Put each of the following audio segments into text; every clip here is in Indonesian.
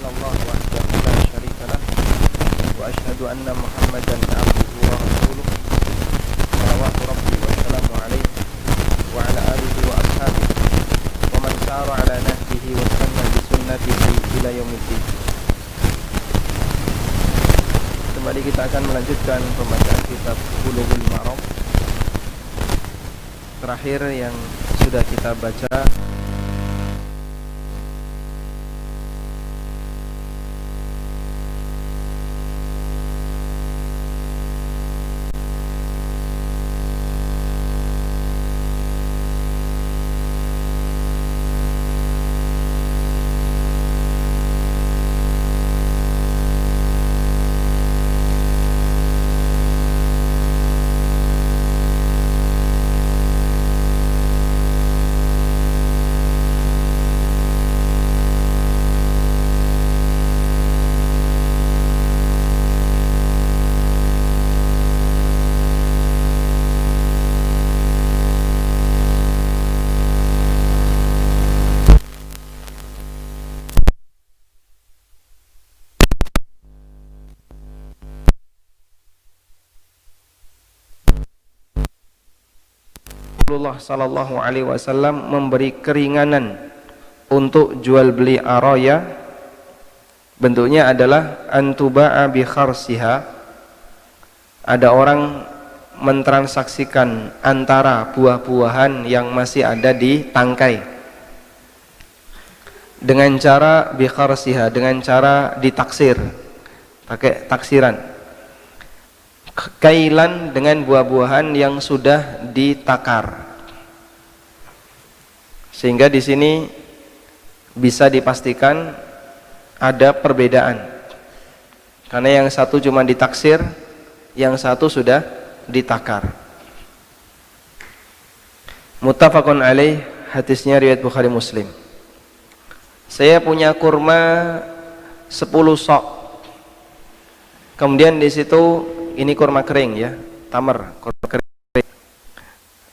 illallah wahdahu la syarika lah wa asyhadu anna Muhammadan abduhu wa rasuluh salawatu rabbi wa salamu alaihi wa ala alihi wa ashabihi wa man sara ala nahjihi wa sanna bi sunnatihi ila yaumiddin. Kembali kita akan melanjutkan pembacaan kitab Bulughul Maram. Terakhir yang sudah kita baca Rasulullah sallallahu alaihi wasallam memberi keringanan untuk jual beli araya. Bentuknya adalah antuba'a bi kharsiha. Ada orang mentransaksikan antara buah-buahan yang masih ada di tangkai dengan cara bi kharsiha, dengan cara ditaksir, pakai taksiran. Kailan dengan buah-buahan yang sudah ditakar, sehingga di sini bisa dipastikan ada perbedaan, karena yang satu cuma ditaksir, yang satu sudah ditakar. Muttafaqun alaih, hadisnya riwayat Bukhari Muslim. Saya punya kurma 10 sok, kemudian di situ ini kurma kering ya, tamar, kurma kering.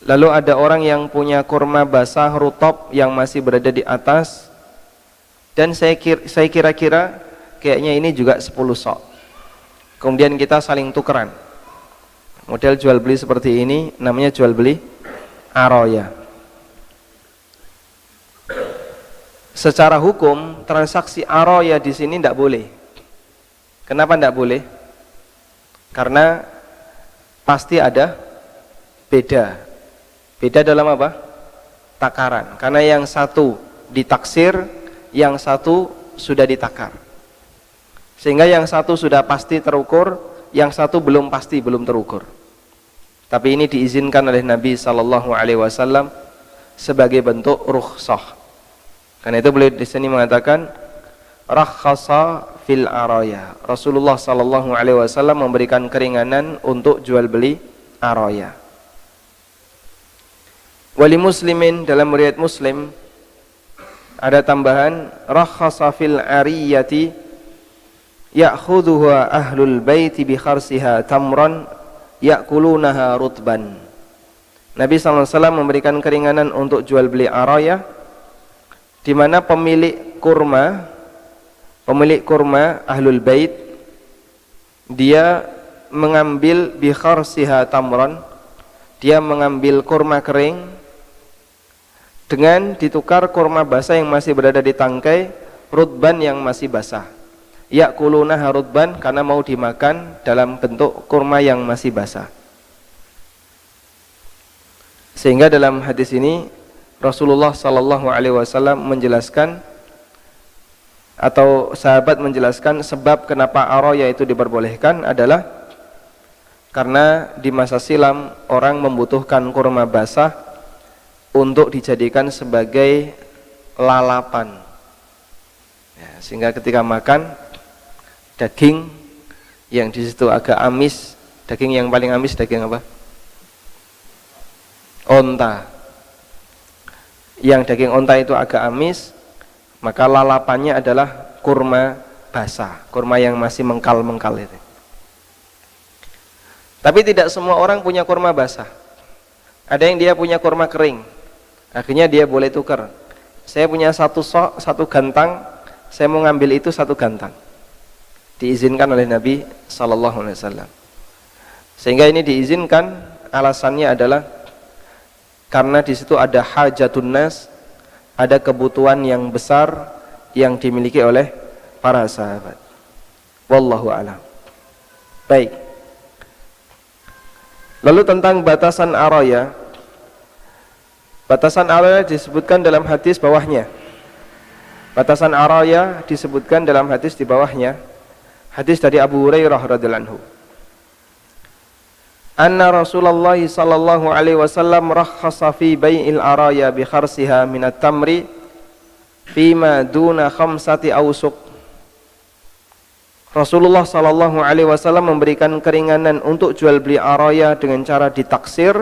Lalu ada orang yang punya kurma basah rutop yang masih berada di atas, dan saya kira-kira kayaknya ini juga 10 sok. Kemudian kita saling tukeran. Model jual beli seperti ini namanya jual beli araya. Secara hukum transaksi araya di sini tidak boleh. Kenapa tidak boleh? Karena pasti ada beda dalam apa? Takaran. Karena yang satu ditaksir, yang satu sudah ditakar. Sehingga yang satu sudah pasti terukur, yang satu belum pasti, belum terukur. Tapi ini diizinkan oleh Nabi sallallahu alaihi wasallam sebagai bentuk rukhsah. Karena itu beliau di sini mengatakan rakhasa fil araya. Rasulullah sallallahu alaihi wasallam memberikan keringanan untuk jual beli araya. Wali muslimin, dalam riwayat Muslim ada tambahan rakhasa fil ariyati ya'khudhuha ahlul baiti bi kharsiha tamran ya'kulunaha rutban. Nabi sallallahu alaihi wasallam memberikan keringanan untuk jual beli araya, di mana pemilik kurma ahlul bait, dia mengambil bi kharsiha tamran, dia mengambil kurma kering dengan ditukar kurma basah yang masih berada di tangkai, rutban yang masih basah. Ya'kulunaha rutban, karena mau dimakan dalam bentuk kurma yang masih basah. Sehingga dalam hadis ini Rasulullah sallallahu alaihi wasallam menjelaskan, atau sahabat menjelaskan sebab kenapa araya itu diperbolehkan adalah karena di masa silam orang membutuhkan kurma basah untuk dijadikan sebagai lalapan ya, sehingga ketika makan daging yang di situ agak amis, daging yang paling amis daging apa? Onta. Yang daging onta itu agak amis, maka lalapannya adalah kurma basah, kurma yang masih mengkal-mengkal itu. Tapi tidak semua orang punya kurma basah. Ada yang dia punya kurma kering, akhirnya dia boleh tukar. Saya punya satu sok, satu gantang, saya mau ngambil itu satu gantang. Diizinkan oleh Nabi sallallahu alaihi wasallam. Sehingga ini diizinkan, alasannya adalah karena di situ ada hajatun nas, ada kebutuhan yang besar yang dimiliki oleh para sahabat. Wallahu a'lam. Baik. Lalu tentang batasan araya. Batasan araya disebutkan dalam hadis bawahnya. Batasan araya disebutkan dalam hadis di bawahnya. Hadis dari Abu Hurairah radhiyallahu anhu. Anna Rasulullah sallallahu alaihi wasallam rakhasa fi bai'il araya bi kharsiha min at-tamri fima duna khamsati awsuq. Rasulullah sallallahu alaihi wasallam memberikan keringanan untuk jual beli araya dengan cara ditaksir,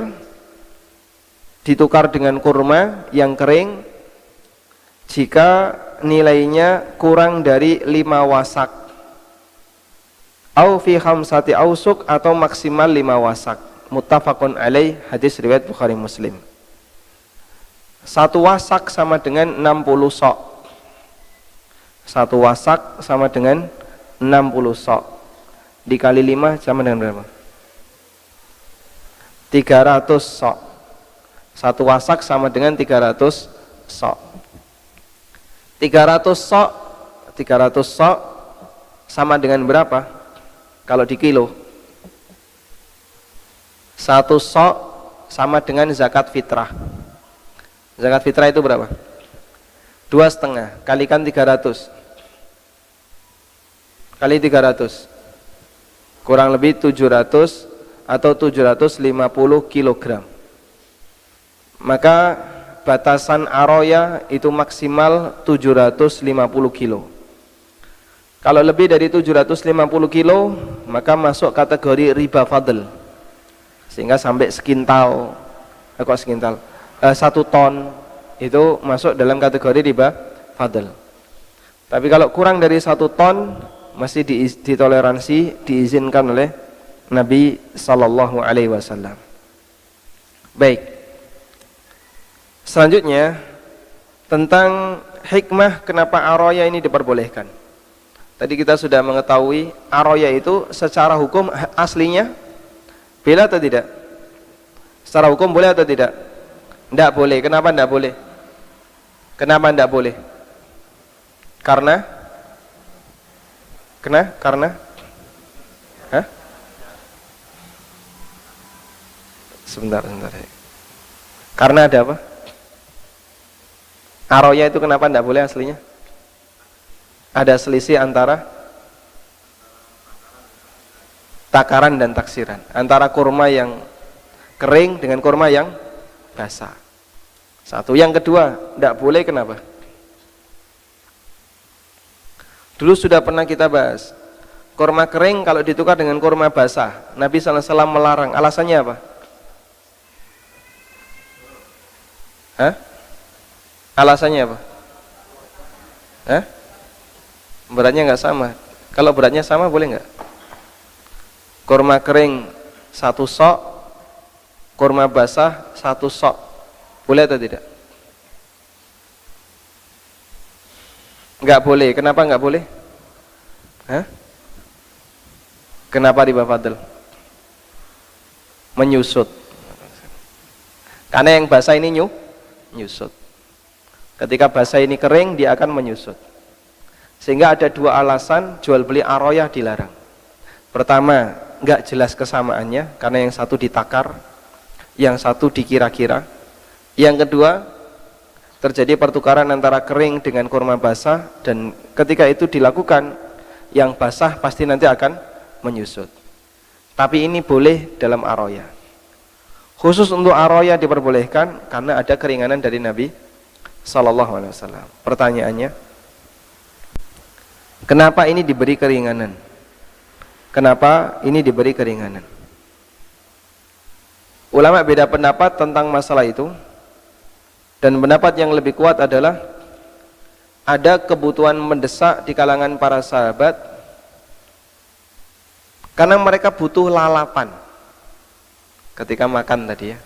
ditukar dengan kurma yang kering jika nilainya kurang dari 5 wasak, au fi khamsati awsuq, atau maksimal 5 wasak. Muttafaqun alaih, hadis riwayat Bukhari Muslim. 1 wasak sama dengan 60 sok. 1 wasak sama dengan 60 sok. Dikali 5 sama dengan berapa? 300 sok. 1 wasak sama dengan 300 sok. 300 sok, 300 sok sama dengan berapa? Kalau di kilo, 1 sok sama dengan zakat fitrah. Zakat fitrah itu berapa? 2,5 kalikan 300 kali 300 kurang lebih 700 atau 750 kilogram. Maka batasan araya itu maksimal 750 kilo. Kalau lebih dari 750 kilo, maka masuk kategori riba fadl, sehingga sampai sekintal, 1 ton itu masuk dalam kategori riba fadl. Tapi kalau kurang dari 1 ton masih ditoleransi, diizinkan oleh Nabi sallallahu alaihi wasallam. Baik. Selanjutnya tentang hikmah kenapa araya ini diperbolehkan. Tadi kita sudah mengetahui araya itu secara hukum aslinya boleh atau tidak? Secara hukum boleh atau tidak? Tidak boleh. Kenapa tidak boleh? Kenapa tidak boleh? Karena Hah? Sebentar. Karena ada apa? Araya itu kenapa tidak boleh aslinya? Ada selisih antara takaran dan taksiran, antara kurma yang kering dengan kurma yang basah. Satu. Yang kedua, tidak boleh kenapa? Dulu sudah pernah kita bahas, kurma kering kalau ditukar dengan kurma basah, Nabi sallallahu alaihi wasallam melarang. Alasannya apa? Hah? Alasannya apa? Hah? Beratnya nggak sama. Kalau beratnya sama boleh nggak? Kurma kering 1 sok, kurma basah 1 sok, boleh atau tidak? Nggak boleh. Kenapa nggak boleh? Hah? Kenapa riba fadl? Menyusut. Karena yang basah ini nyusut. Ketika basah ini kering, dia akan menyusut. Sehingga ada 2 alasan jual beli araya dilarang. Pertama, nggak jelas kesamaannya, karena yang satu ditakar, yang satu dikira-kira. Yang kedua, terjadi pertukaran antara kering dengan kurma basah, dan ketika itu dilakukan, yang basah pasti nanti akan menyusut. Tapi ini boleh dalam araya. Khusus untuk araya diperbolehkan karena ada keringanan dari Nabi sallallahu alaihi wasallam. Pertanyaannya, kenapa ini diberi keringanan? Kenapa ini diberi keringanan? Ulama beda pendapat tentang masalah itu. Dan pendapat yang lebih kuat adalah ada kebutuhan mendesak di kalangan para sahabat karena mereka butuh lalapan ketika makan tadi ya.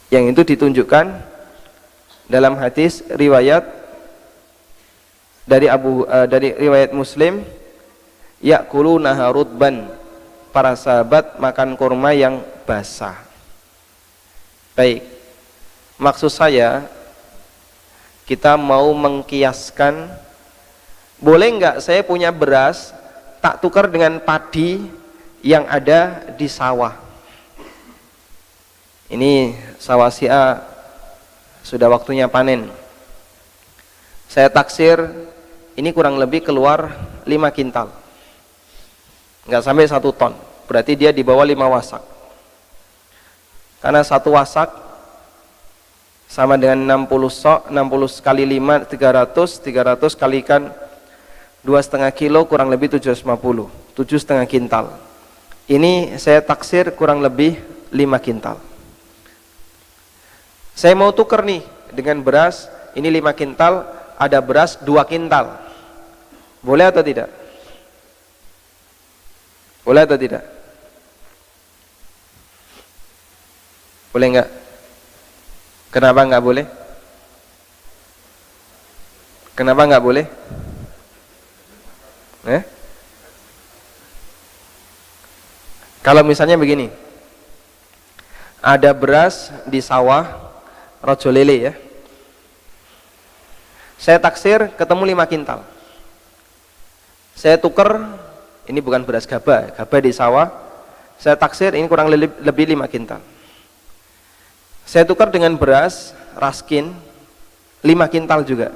Yang itu ditunjukkan dalam hadis riwayat dari riwayat Muslim, ya'kulunaha rutban, para sahabat makan kurma yang basah. Baik, maksud saya kita mau mengkiaskan, boleh nggak saya punya beras tak tukar dengan padi yang ada di sawah. Ini sawah si A sudah waktunya panen, saya taksir ini kurang lebih keluar 5 kintal, nggak sampai 1 ton, berarti dia di bawah 5 wasak. Karena 1 wasak sama dengan 60 sok, 60 kali 5 300 kalikan 2,5 kilo, kurang lebih 750, 7,5 kintal. Ini saya taksir kurang lebih 5 kintal. Saya mau tuker nih dengan beras, ini 5 kintal, ada beras 2 kintal. Boleh atau tidak? Boleh atau tidak? Boleh enggak? Kenapa enggak boleh? Kenapa enggak boleh? Kalau misalnya begini, ada beras di sawah Rojo Lele ya, saya taksir ketemu 5 kintal, saya tuker, ini bukan beras gabah di sawah, saya taksir ini kurang lebih 5 kintal, saya tukar dengan beras Raskin 5 kintal juga,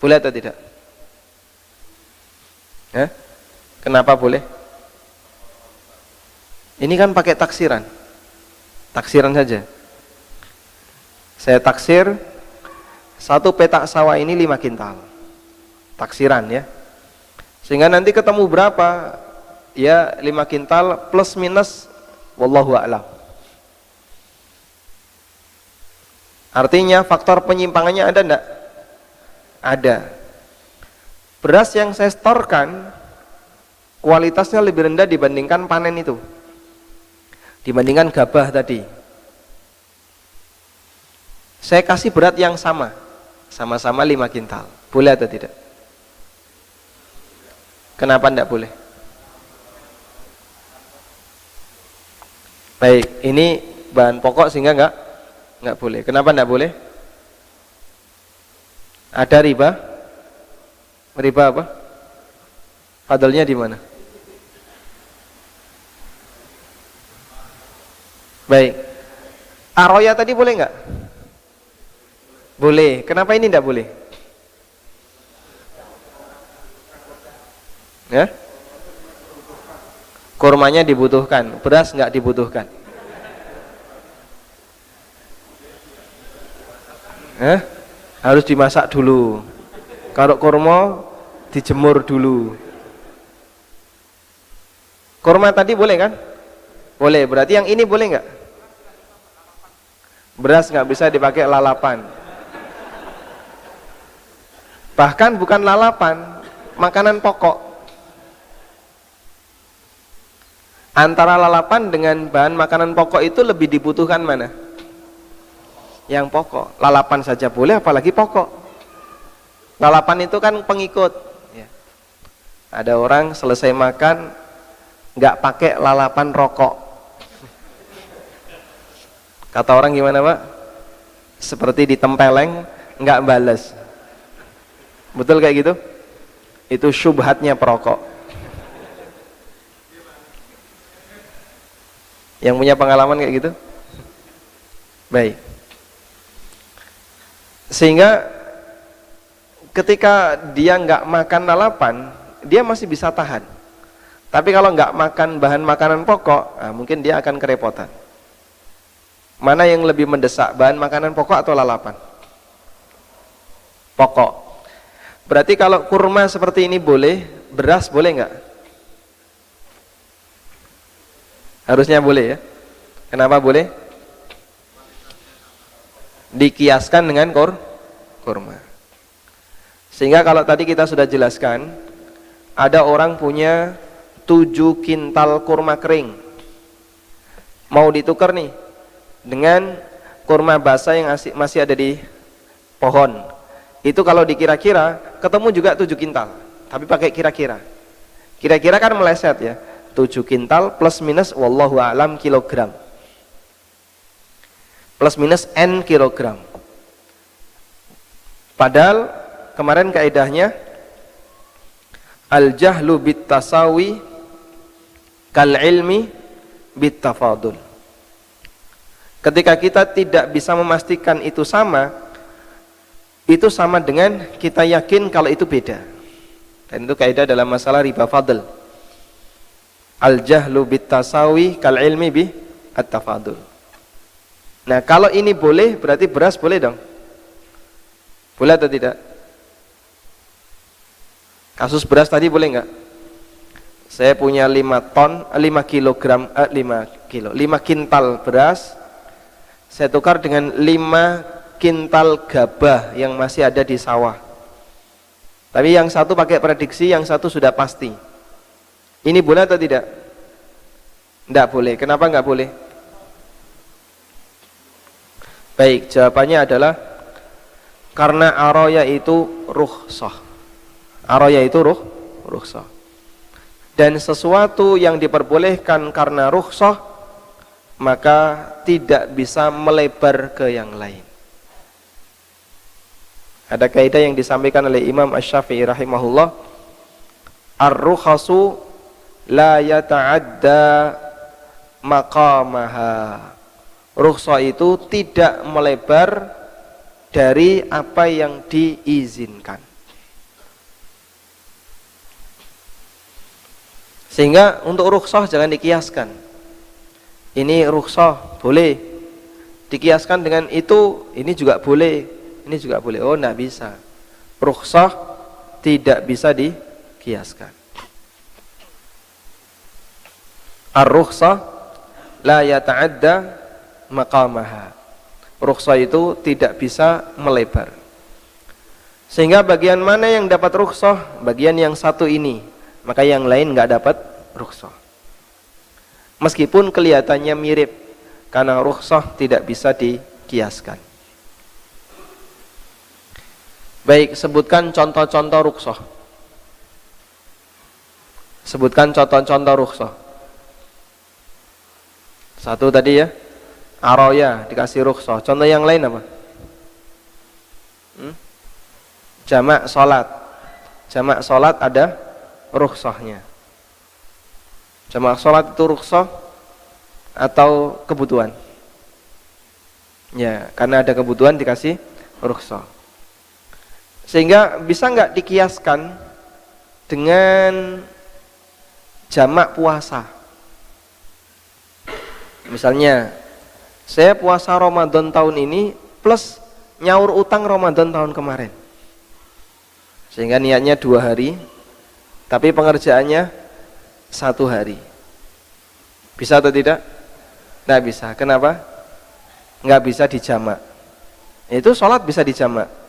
boleh atau tidak? Kenapa boleh? Ini kan pakai taksiran saja. Saya taksir 1 petak sawah ini 5 kintal, taksiran ya, sehingga nanti ketemu berapa ya, 5 kintal plus minus wallahu a'lam. Artinya faktor penyimpangannya ada enggak? Ada. Beras yang saya setorkan kualitasnya lebih rendah dibandingkan panen itu, dibandingkan gabah tadi. Saya kasih berat yang sama-sama 5 kintal, boleh atau tidak? Kenapa tidak boleh? Baik, ini bahan pokok sehingga enggak boleh. Kenapa enggak boleh? Ada riba? Riba apa? Padahalnya di mana? Baik. Aroya tadi boleh enggak? Boleh. Kenapa ini enggak boleh? Ya? Kurmanya dibutuhkan, beras enggak dibutuhkan. Harus dimasak dulu. Kalau kurma dijemur dulu. Kurma tadi boleh kan? Boleh. Berarti yang ini boleh enggak? Beras enggak bisa dipakai lalapan. Bahkan bukan lalapan, makanan pokok. Antara lalapan dengan bahan makanan pokok itu lebih dibutuhkan mana? Yang pokok. Lalapan saja boleh, apalagi pokok. Lalapan itu kan pengikut ya. Ada orang selesai makan nggak pakai lalapan rokok, kata orang gimana Pak? Seperti ditempeleng nggak bales. Betul kayak gitu? Itu syubhatnya perokok. Yang punya pengalaman kayak gitu? Baik. Sehingga ketika dia nggak makan lalapan, dia masih bisa tahan. Tapi kalau nggak makan bahan makanan pokok, mungkin dia akan kerepotan. Mana yang lebih mendesak, bahan makanan pokok atau lalapan? Pokok. Berarti kalau kurma seperti ini boleh, beras boleh nggak? Harusnya boleh ya. Kenapa boleh? Dikiaskan dengan kurma. Sehingga kalau tadi kita sudah jelaskan, ada orang punya 7 kintal kurma kering, mau ditukar nih dengan kurma basah yang masih ada di pohon, Itu kalau dikira-kira ketemu juga 7 kintal, tapi pakai kira-kira. Kira-kira kan meleset ya. 7 kintal plus minus wallahu a'lam kilogram. Plus minus n kilogram. Padahal kemarin kaidahnya al jahlu bit tasawi kal ilmi bit tafadul. Ketika kita tidak bisa memastikan itu sama dengan kita yakin kalau itu beda. Dan itu kaidah dalam masalah riba fadl. Al jahlu bit tasawi kal ilmi bi at tafadul. Nah, kalau ini boleh berarti beras boleh dong. Boleh atau tidak? Kasus beras tadi boleh enggak? Saya punya 5 kintal beras. Saya tukar dengan 5 kintal gabah yang masih ada di sawah. Tapi yang satu pakai prediksi, yang satu sudah pasti. Ini boleh atau tidak? Tidak boleh. Kenapa nggak boleh? Baik, jawabannya adalah karena aroya itu rukhsah. Aroya itu rukhsah. Dan sesuatu yang diperbolehkan karena rukhsah, maka tidak bisa melebar ke yang lain. Ada kaidah yang disampaikan oleh Imam Asy-Syafi'i rahimahullah, ar-rukhasu la yata'adda maqamaha. Rukhsah itu tidak melebar dari apa yang diizinkan. Sehingga untuk rukhsah jangan dikiaskan. Ini rukhsah boleh dikiaskan dengan itu, ini juga boleh. Ini juga boleh. Oh, enggak bisa. Rukhsah tidak bisa dikiaskan. Ar-rukhsah la yata'adda maqamaha. Rukhsah itu tidak bisa melebar. Sehingga bagian mana yang dapat rukhsah? Bagian yang satu ini. Maka yang lain enggak dapat rukhsah. Meskipun kelihatannya mirip, karena rukhsah tidak bisa dikiaskan. Baik, sebutkan contoh-contoh rukhsah. Sebutkan contoh-contoh rukhsah. Satu tadi ya, aroya dikasih rukhsah. Contoh yang lain apa? Jamak sholat. Jamak sholat ada rukhsahnya. Jamak sholat itu rukhsah atau kebutuhan? Ya, karena ada kebutuhan dikasih rukhsah. Sehingga bisa nggak dikiaskan dengan jamak puasa? Misalnya, saya puasa Ramadan tahun ini plus nyaur utang Ramadan tahun kemarin. Sehingga niatnya 2 hari, tapi pengerjaannya 1 hari. Bisa atau tidak? Nggak bisa. Kenapa? Nggak bisa dijamak. Itu sholat bisa dijamak.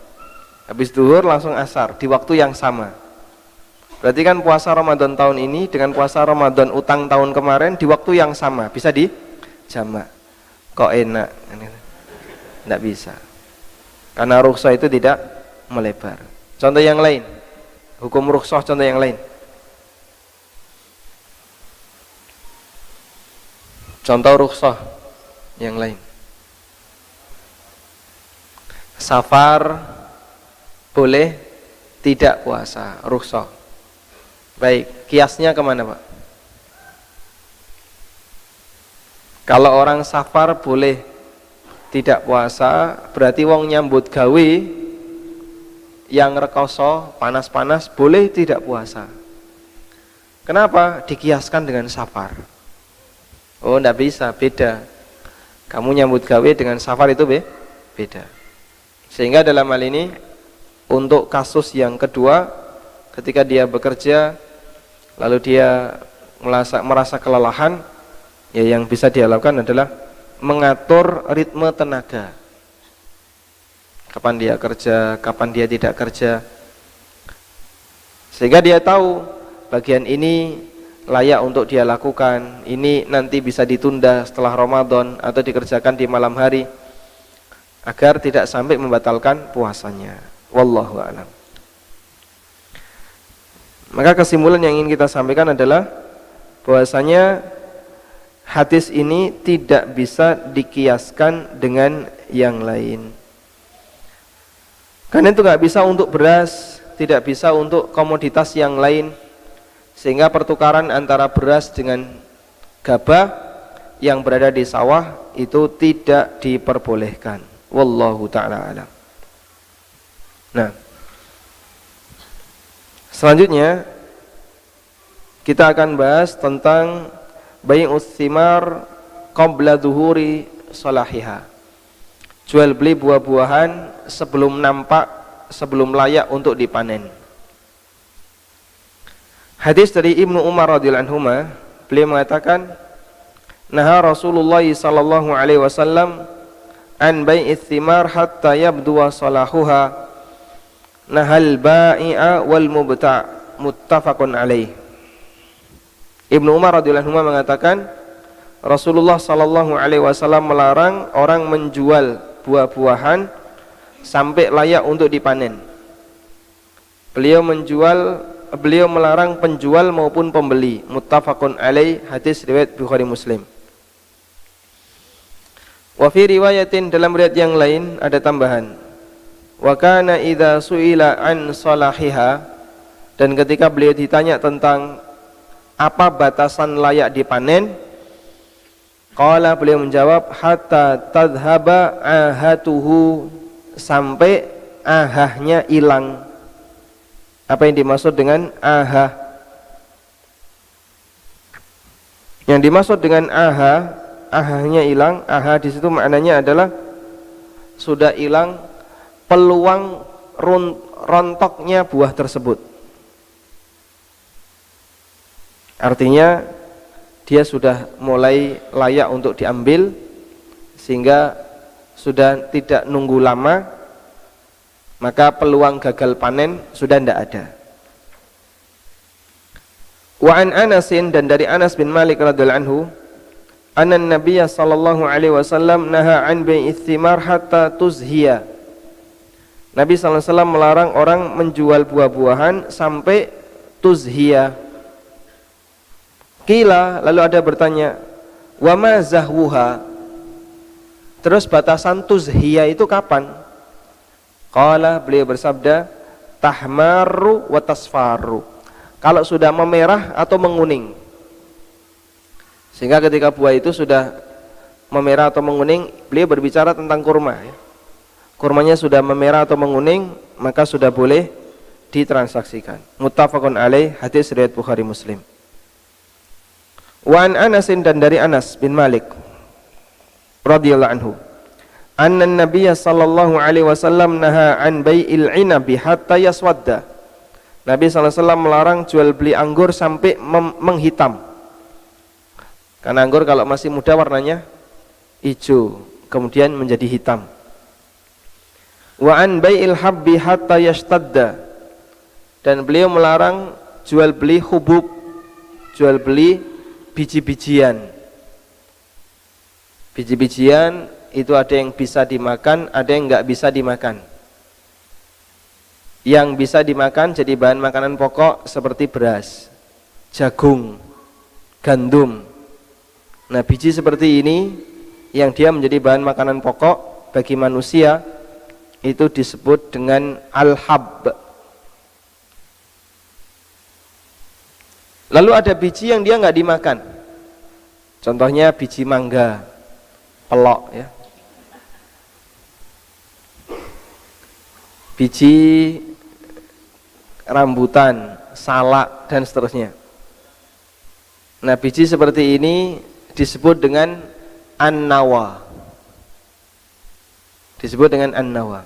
Habis duhur langsung asar di waktu yang sama. Berarti kan puasa Ramadan tahun ini dengan puasa Ramadan utang tahun kemarin di waktu yang sama, bisa dijamak. Kok enak? Tidak bisa. Karena rukhsah itu tidak melebar. Contoh yang lain. Hukum rukhsah contoh yang lain. Contoh rukhsah yang lain. Safar boleh tidak puasa, rukhsah. Baik, kiasnya kemana Pak? Kalau orang safar boleh tidak puasa, berarti wong nyambut gawe yang rekoso, panas-panas boleh tidak puasa. Kenapa? Dikiaskan dengan safar. Oh, enggak bisa, beda. Kamu nyambut gawe dengan safar itu beda. Sehingga dalam hal ini untuk kasus yang kedua, ketika dia bekerja lalu dia merasa kelelahan, ya yang bisa dia lakukan adalah mengatur ritme tenaga. Kapan dia kerja, kapan dia tidak kerja. Sehingga dia tahu bagian ini layak untuk dia lakukan, ini nanti bisa ditunda setelah Ramadan atau dikerjakan di malam hari, agar tidak sampai membatalkan puasanya. Wallahu a'lam. Maka kesimpulan yang ingin kita sampaikan adalah bahwasanya hadis ini tidak bisa dikiaskan dengan yang lain. Karena itu nggak bisa untuk beras, tidak bisa untuk komoditas yang lain, sehingga pertukaran antara beras dengan gabah yang berada di sawah itu tidak diperbolehkan. Wallahu ta'ala alam. Nah, selanjutnya kita akan bahas tentang bai'us thimar qabla dhuhuri salahiha. Jual beli buah-buahan sebelum nampak, sebelum layak untuk dipanen. Hadis dari Ibnu Umar radhiyallahu anhu, beliau mengatakan, "Naha Rasulullah sallallahu alaihi wasallam an bai'its thimar hatta yabduwa salahuha." Nahal bai'a wal mubta' muttafaqun alaih. Ibnu Umar radhiyallahu anhu mengatakan, Rasulullah sallallahu alaihi wasallam melarang orang menjual buah-buahan sampai layak untuk dipanen. Beliau melarang penjual maupun pembeli. Muttafaqun alaih, hadis riwayat Bukhari Muslim. Wa fi riwayatin, dalam riwayat yang lain ada tambahan. Wa kana idza su'ila an salahiha, dan ketika beliau ditanya tentang apa batasan layak dipanen, qala, beliau menjawab, hatta tadhhaba ahatuhu, sampai ahahnya hilang. Apa yang dimaksud dengan ahah? Yang dimaksud dengan ahahnya hilang, ahah di situ maknanya adalah sudah hilang peluang rontoknya buah tersebut. Artinya dia sudah mulai layak untuk diambil, sehingga sudah tidak nunggu lama, maka peluang gagal panen sudah tidak ada. Wa an Anasin, dan dari Anas bin Malik radhiyallahu anhu, anna Nabiy sallallahu alaihi wasallam naha an bai'its thimar hatta tuzhiya. Nabi sallallahu alaihi wasallam melarang orang menjual buah-buahan sampai tuzhiya. Qila, lalu ada bertanya, wa ma zahwuha, terus batasan tuzhiya itu kapan? Qala, beliau bersabda, tahmaru wa tasfaru, kalau sudah memerah atau menguning. Sehingga ketika buah itu sudah memerah atau menguning, beliau berbicara tentang kurma, ya. Kurmanya sudah memerah atau menguning, maka sudah boleh ditransaksikan. Muttafaqun alaih, hadis riwayat Bukhari Muslim. Wa an Anasin, dan dari Anas bin Malik radhiyallahu anhu, anna Nabiy sallallahu alaihi wasallam naha an bai'il 'inabi hatta yaswadda. Nabi sallallahu alaihi wasallam melarang jual beli anggur sampai menghitam. Karena anggur kalau masih muda warnanya hijau, kemudian menjadi hitam. Wa an bai'il habbi hatta yashtadda, dan beliau melarang jual beli hubub, jual beli biji-bijian. Biji-bijian itu ada yang bisa dimakan, ada yang enggak bisa dimakan. Yang bisa dimakan jadi bahan makanan pokok seperti beras, jagung, gandum. Nah, biji seperti ini yang dia menjadi bahan makanan pokok bagi manusia itu disebut dengan al-hab. Lalu ada biji yang dia nggak dimakan. Contohnya biji mangga, pelok, ya. Biji rambutan, salak, dan seterusnya. Nah, biji seperti ini disebut dengan an-nawa. Disebut dengan an-nawa.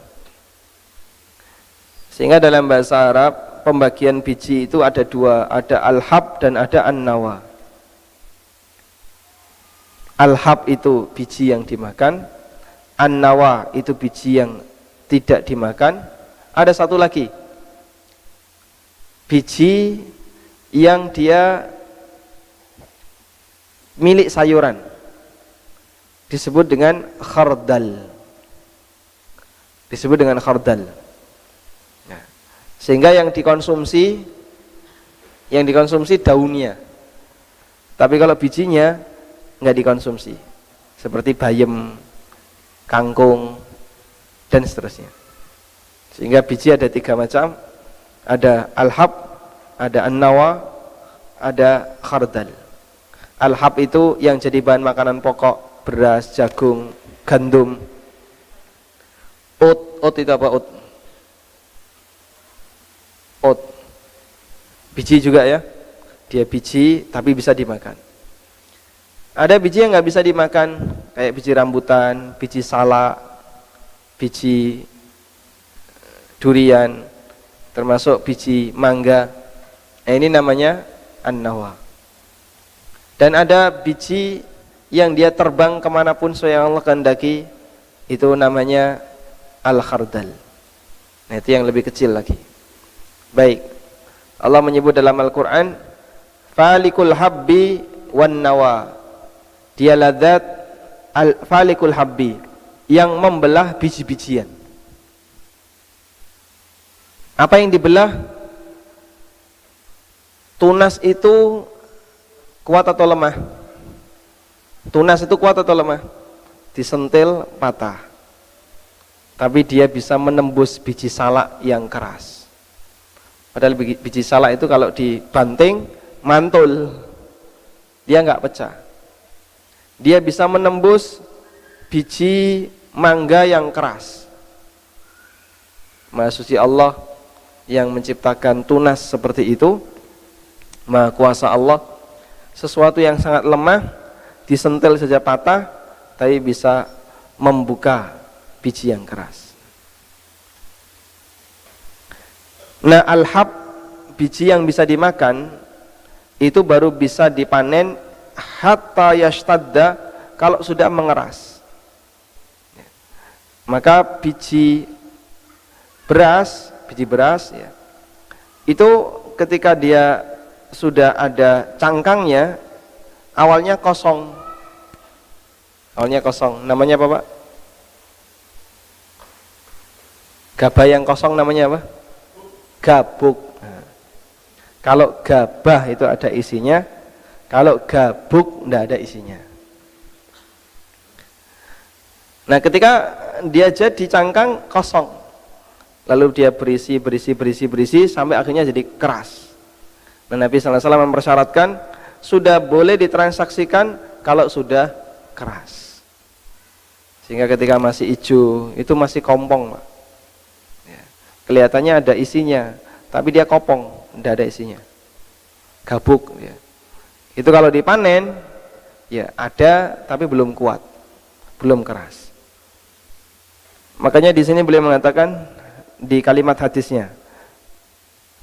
Sehingga dalam bahasa Arab pembagian biji itu ada dua, ada al-hab dan ada an-nawa. Al-hab itu biji yang dimakan, an-nawa itu biji yang tidak dimakan. Ada satu lagi, biji yang dia milik sayuran, disebut dengan khardal. Disebut dengan khardal. Sehingga yang dikonsumsi daunnya. Tapi kalau bijinya nggak dikonsumsi. Seperti bayam, kangkung, dan seterusnya. Sehingga biji ada 3 macam. Ada al-hab, ada an-nawa, ada khardal. Al-hab itu yang jadi bahan makanan pokok, beras, jagung, gandum. Oat itu apa? Oat. Biji juga ya. Dia biji tapi bisa dimakan. Ada biji yang nggak bisa dimakan, kayak biji rambutan, biji salak, biji durian, termasuk biji mangga. Nah, ini namanya an-nawa. Dan ada biji yang dia terbang kemanapun yang Allah kehendaki, itu namanya al-khardal. Nah, itu yang lebih kecil lagi. Baik, Allah menyebut dalam Al-Quran, falikul habbi wan nawa. Dia ladzat falikul habbi, yang membelah biji-bijian. Apa yang dibelah? Tunas itu kuat atau lemah? Tunas itu kuat atau lemah? Disentil patah. Tapi dia bisa menembus biji salak yang keras. Padahal biji salak itu kalau dibanting mantul, dia nggak pecah. Dia bisa menembus biji mangga yang keras. Maha suci Allah yang menciptakan tunas seperti itu. Maha kuasa Allah. Sesuatu yang sangat lemah disentil saja patah, tapi bisa membuka biji yang keras. Nah, al-hab, biji yang bisa dimakan, itu baru bisa dipanen hatta yashtadda, kalau sudah mengeras. Maka biji beras ya, itu ketika dia sudah ada cangkangnya, awalnya kosong. Namanya apa, Pak? Gabah yang kosong namanya apa? Gabuk. Nah, kalau gabah itu ada isinya, kalau gabuk tidak ada isinya. Nah, ketika dia jadi cangkang kosong, lalu dia berisi sampai akhirnya jadi keras. Nah, Nabi SAW mempersyaratkan sudah boleh ditransaksikan kalau sudah keras. Sehingga ketika masih hijau itu masih kompong, Pak. Ya, kelihatannya ada isinya, tapi dia kopong, tidak ada isinya. Gabuk. Ya. Itu kalau dipanen, ya ada tapi belum kuat, belum keras. Makanya di sini beliau mengatakan di kalimat hadisnya,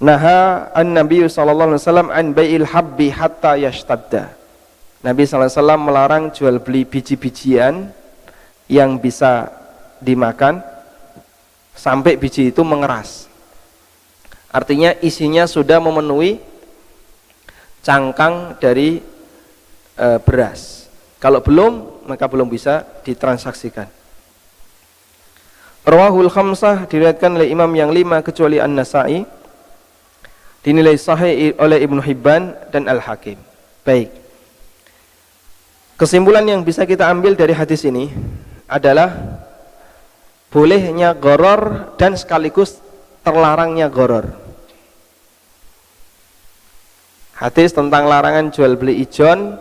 naha an-nabiy sallallahu alaihi wasallam an bai'il habbi hatta yashtadda. Nabi sallallahu alaihi wasallam melarang jual beli biji-bijian yang bisa dimakan sampai biji itu mengeras. Artinya isinya sudah memenuhi cangkang dari beras. Kalau belum, maka belum bisa ditransaksikan. Rawahul khamsah, diriwayatkan oleh imam yang 5 kecuali An-Nasa'i, dinilai sahih oleh Ibnu Hibban dan Al-Hakim. Baik. Kesimpulan yang bisa kita ambil dari hadis ini adalah bolehnya gharar dan sekaligus terlarangnya gharar. Hadis tentang larangan jual beli ijon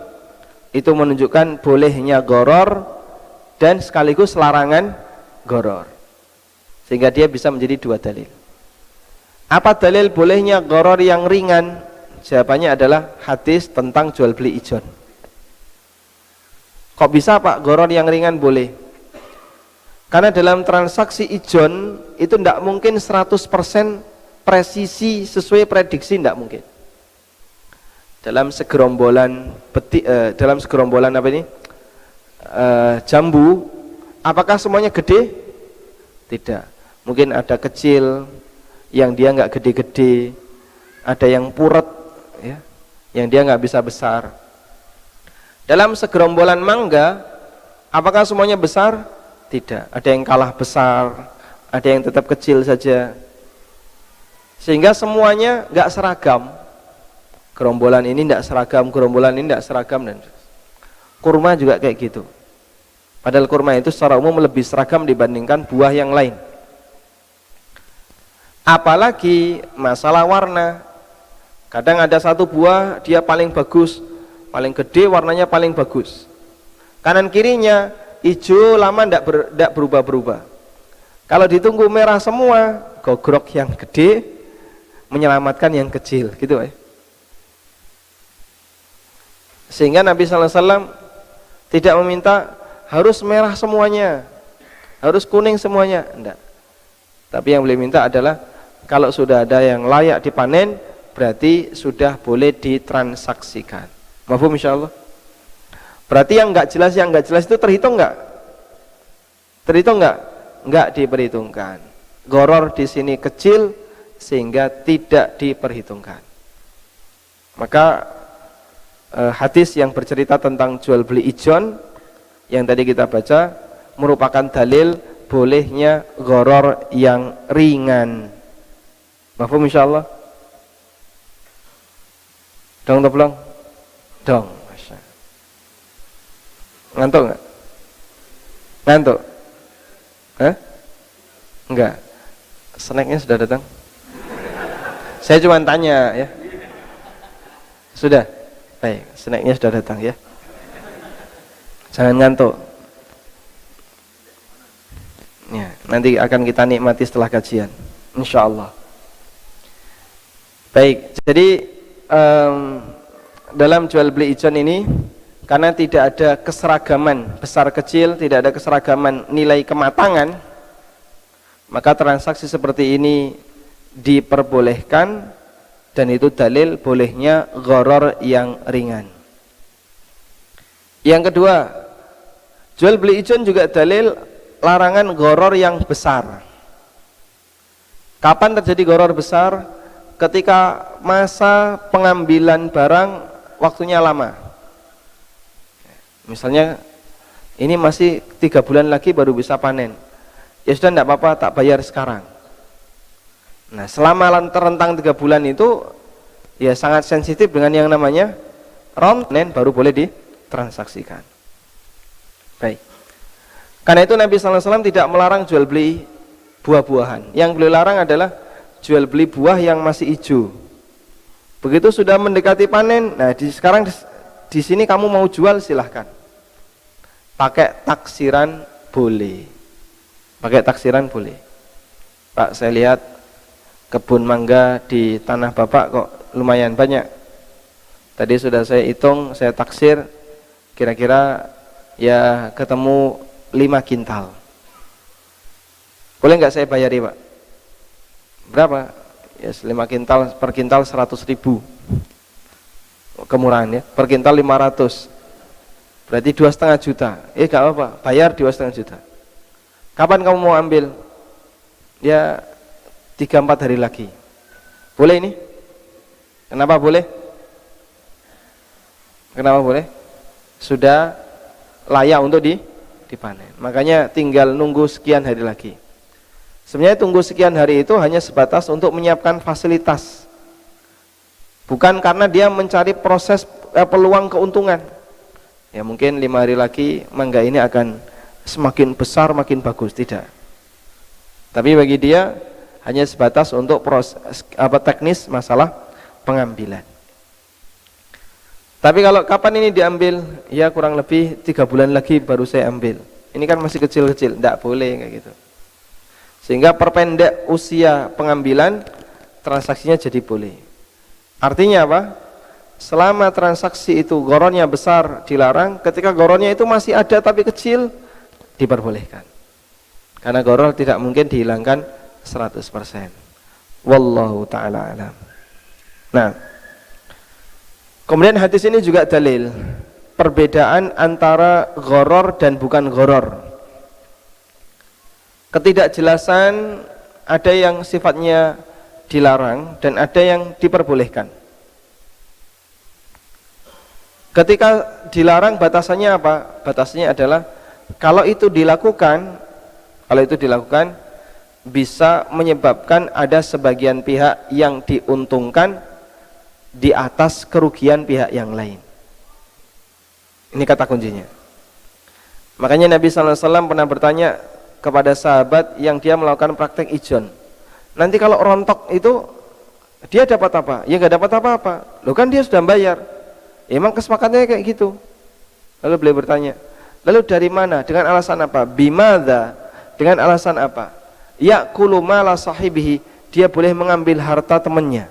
itu menunjukkan bolehnya gharar dan sekaligus larangan gharar. Sehingga dia bisa menjadi 2 dalil. Apa dalil bolehnya gharar yang ringan? Jawabannya adalah hadis tentang jual beli ijon. Kok bisa, Pak, gharar yang ringan boleh? Karena dalam transaksi ijon itu tidak mungkin 100% presisi sesuai prediksi, tidak mungkin. Dalam segerombolan jambu, apakah semuanya gede? Tidak. Mungkin ada kecil yang dia nggak gede-gede, ada yang puret ya, yang dia nggak bisa besar. Dalam segerombolan mangga, apakah semuanya besar? Tidak. Ada yang kalah besar, ada yang tetap kecil saja. Sehingga semuanya nggak seragam. Gerombolan ini nggak seragam, gerombolan ini nggak seragam, dan kurma juga kayak gitu. Padahal kurma itu secara umum lebih seragam dibandingkan buah yang lain. Apalagi masalah warna. Kadang ada satu buah dia paling bagus, paling gede, warnanya paling bagus. Kanan kirinya hijau, lama tidak berubah-berubah. Kalau ditunggu merah semua, gogrok yang gede menyelamatkan yang kecil, gitu ya. Sehingga Nabi SAW tidak meminta harus merah semuanya, harus kuning semuanya, enggak. Tapi yang beliau minta adalah kalau sudah ada yang layak dipanen, berarti sudah boleh ditransaksikan. Mafhum insyaallah? Berarti yang enggak jelas itu terhitung enggak? Terhitung enggak? Enggak diperhitungkan. Gharar di sini kecil sehingga tidak diperhitungkan. Maka hadis yang bercerita tentang jual beli ijon yang tadi kita baca merupakan dalil bolehnya gharar yang ringan. Mafhum insyaallah? Dong atau belum? Dong. Ngantuk nggak? Ngantuk? Hah? Enggak. Snacknya sudah datang? Saya cuma tanya ya. Sudah? Baik, snacknya sudah datang ya. Jangan ngantuk. Ya, nanti akan kita nikmati setelah kajian, insyaallah. Baik, jadi dalam jual beli ijon ini, karena tidak ada keseragaman besar kecil, tidak ada keseragaman nilai kematangan, maka transaksi seperti ini diperbolehkan, dan itu dalil bolehnya gharar yang ringan. Yang kedua, jual beli ijon juga dalil larangan gharar yang besar. Kapan terjadi gharar besar? Ketika masa pengambilan barang waktunya lama. Misalnya ini masih 3 bulan lagi baru bisa panen, ya sudah tidak apa-apa, tak bayar sekarang. Nah, selama rentang 3 bulan itu ya sangat sensitif dengan yang namanya panen, baru boleh ditransaksikan. Baik, karena itu Nabi SAW tidak melarang jual beli buah-buahan. Yang beliau larang adalah jual beli buah yang masih hijau. Begitu sudah mendekati panen, nah sekarang di sini kamu mau jual, silahkan. Pakai taksiran boleh. Pakai taksiran boleh. Pak, saya lihat kebun mangga di tanah Bapak kok lumayan banyak. Tadi sudah saya hitung, saya taksir, kira-kira ya ketemu 5 kintal. Boleh nggak saya bayari, Pak? Berapa? Ya, 5 kintal, per kintal 100.000. Kemurahan ya, per kintal 500. Berarti 2,5 juta. Gak apa-apa, bayar 2,5 juta. Kapan kamu mau ambil? Ya 3-4 hari lagi. Boleh ini? Kenapa boleh? Kenapa boleh? Sudah layak untuk dipanen. Makanya tinggal nunggu sekian hari lagi. Sebenarnya tunggu sekian hari itu hanya sebatas untuk menyiapkan fasilitas, bukan karena dia mencari proses peluang keuntungan. Ya mungkin 5 hari lagi mangga ini akan semakin besar, makin bagus, tidak. Tapi bagi dia hanya sebatas untuk proses teknis masalah pengambilan. Tapi kalau kapan ini diambil? Ya kurang lebih 3 bulan lagi baru saya ambil. Ini kan masih kecil-kecil, tidak boleh kayak gitu. Sehingga perpendek usia pengambilan, transaksinya jadi boleh. Artinya apa? Selama transaksi itu gharornya besar dilarang, ketika gharornya itu masih ada tapi kecil diperbolehkan. Karena gharar tidak mungkin dihilangkan 100%. Wallahu ta'ala alam. Nah, kemudian hadis ini juga dalil perbedaan antara gharar dan bukan gharar. Ketidakjelasan, ada yang sifatnya dilarang dan ada yang diperbolehkan. Ketika dilarang batasannya apa? Batasannya adalah kalau itu dilakukan bisa menyebabkan ada sebagian pihak yang diuntungkan di atas kerugian pihak yang lain. Ini kata kuncinya. Makanya Nabi SAW pernah bertanya kepada sahabat yang dia melakukan praktek ijon, nanti kalau rontok itu dia dapat apa? Ya nggak dapat apa-apa. Loh kan dia sudah bayar. Emang kesepakatannya kayak gitu. Lalu beliau bertanya, lalu dari mana? Dengan alasan apa? Bimadza? Dengan alasan apa? Ya'kulu mala sahibihi, dia boleh mengambil harta temannya.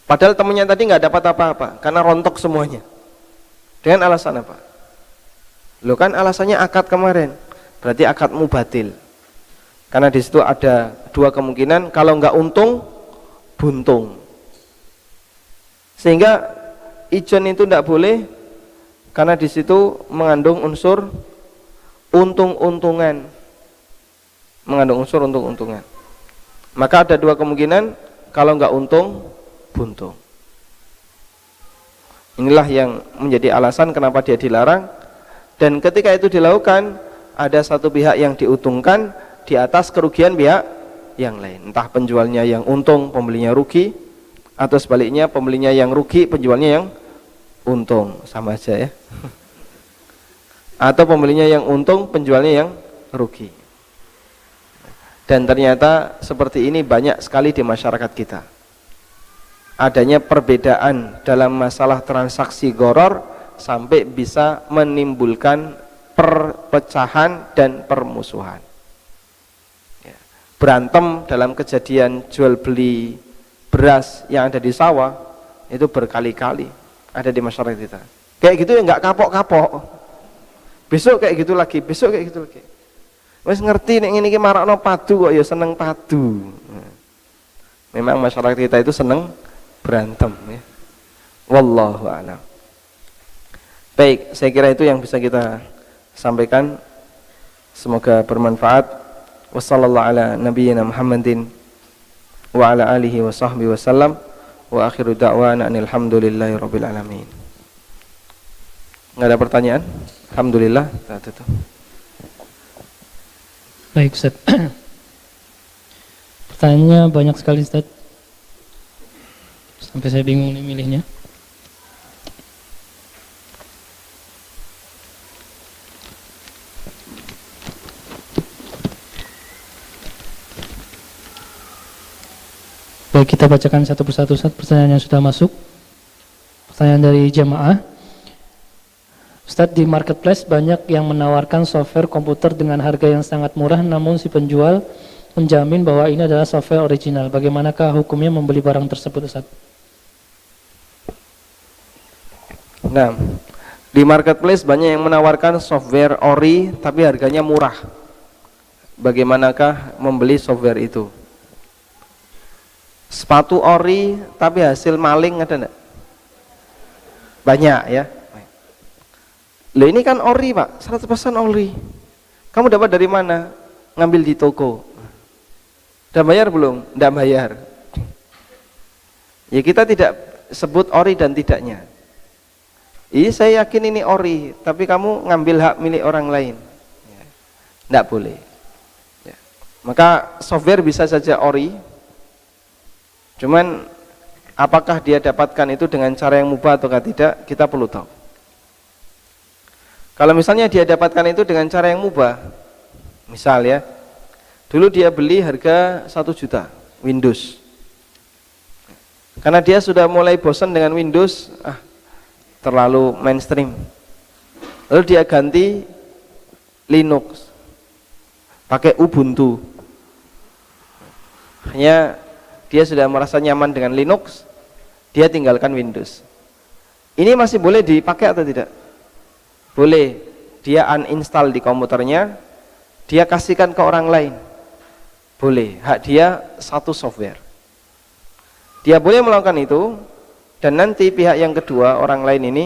Padahal temannya tadi nggak dapat apa-apa karena rontok semuanya. Dengan alasan apa? Loh kan alasannya akad kemarin. Berarti akadmu batil. Karena di situ ada dua kemungkinan, kalau nggak untung, buntung. Sehingga ijon itu tidak boleh karena di situ mengandung unsur untung-untungan. Mengandung unsur untung-untungan. Maka ada dua kemungkinan, kalau nggak untung, buntung. Inilah yang menjadi alasan kenapa dia dilarang. Dan ketika itu dilakukan, ada satu pihak yang diuntungkan di atas kerugian pihak yang lain. Entah penjualnya yang untung, pembelinya rugi, atau sebaliknya pembelinya yang rugi, penjualnya yang untung. Sama aja ya. Atau pembelinya yang untung, penjualnya yang rugi. Dan ternyata seperti ini banyak sekali di masyarakat kita. Adanya perbedaan dalam masalah transaksi gharar sampai bisa menimbulkan perpecahan dan permusuhan. Berantem dalam kejadian jual beli beras yang ada di sawah itu berkali-kali ada di masyarakat kita. Kayak gitu ya nggak kapok-kapok. Besok kayak gitu lagi, besok kayak gitu lagi. Wes ngerti nek ngene iki marakno padu kok ya seneng padu. Memang masyarakat kita itu seneng berantem ya. Wallahu a'lam. Baik, saya kira itu yang bisa kita sampaikan. Semoga bermanfaat. Wassallallahu ala nabiyyina Muhammadin wa ala alihi wa sahbihi wasallam wa akhiru da'wana alhamdulillahi rabbil alamin. Enggak ada pertanyaan? Alhamdulillah. Tutup. Baik Ustaz. Pertanyaannya banyak sekali Ustaz. Sampai saya bingung nih milihnya. Baik, kita bacakan satu persatu Ustaz pertanyaan yang sudah masuk. Pertanyaan dari jamaah. Ustaz, di marketplace banyak yang menawarkan software komputer dengan harga yang sangat murah, namun si penjual menjamin bahwa ini adalah software original. Bagaimanakah hukumnya membeli barang tersebut Ustaz? Nah, di marketplace banyak yang menawarkan software ori tapi harganya murah. Bagaimanakah membeli software itu? Sepatu ori tapi hasil maling ada enggak? Banyak ya. Loh ini kan ori Pak, 100% ori. Kamu dapat dari mana? Ngambil di toko. Udah bayar belum? Nggak bayar. Ya kita tidak sebut ori dan tidaknya. Iya saya yakin ini ori, tapi kamu ngambil hak milik orang lain. Nggak boleh. Ya. Maka software bisa saja ori. Cuman apakah dia dapatkan itu dengan cara yang mubah atau tidak, kita perlu tahu. Kalau misalnya dia dapatkan itu dengan cara yang mubah, misal ya, dulu dia beli harga 1 juta Windows. Karena dia sudah mulai bosan dengan Windows, terlalu mainstream. Lalu dia ganti Linux, pakai Ubuntu. Hanya dia sudah merasa nyaman dengan Linux, dia tinggalkan Windows. Ini masih boleh dipakai atau tidak? Boleh. Dia uninstall di komputernya, dia kasihkan ke orang lain. Boleh. Hak dia satu software. Dia boleh melakukan itu, dan nanti pihak yang kedua, orang lain ini,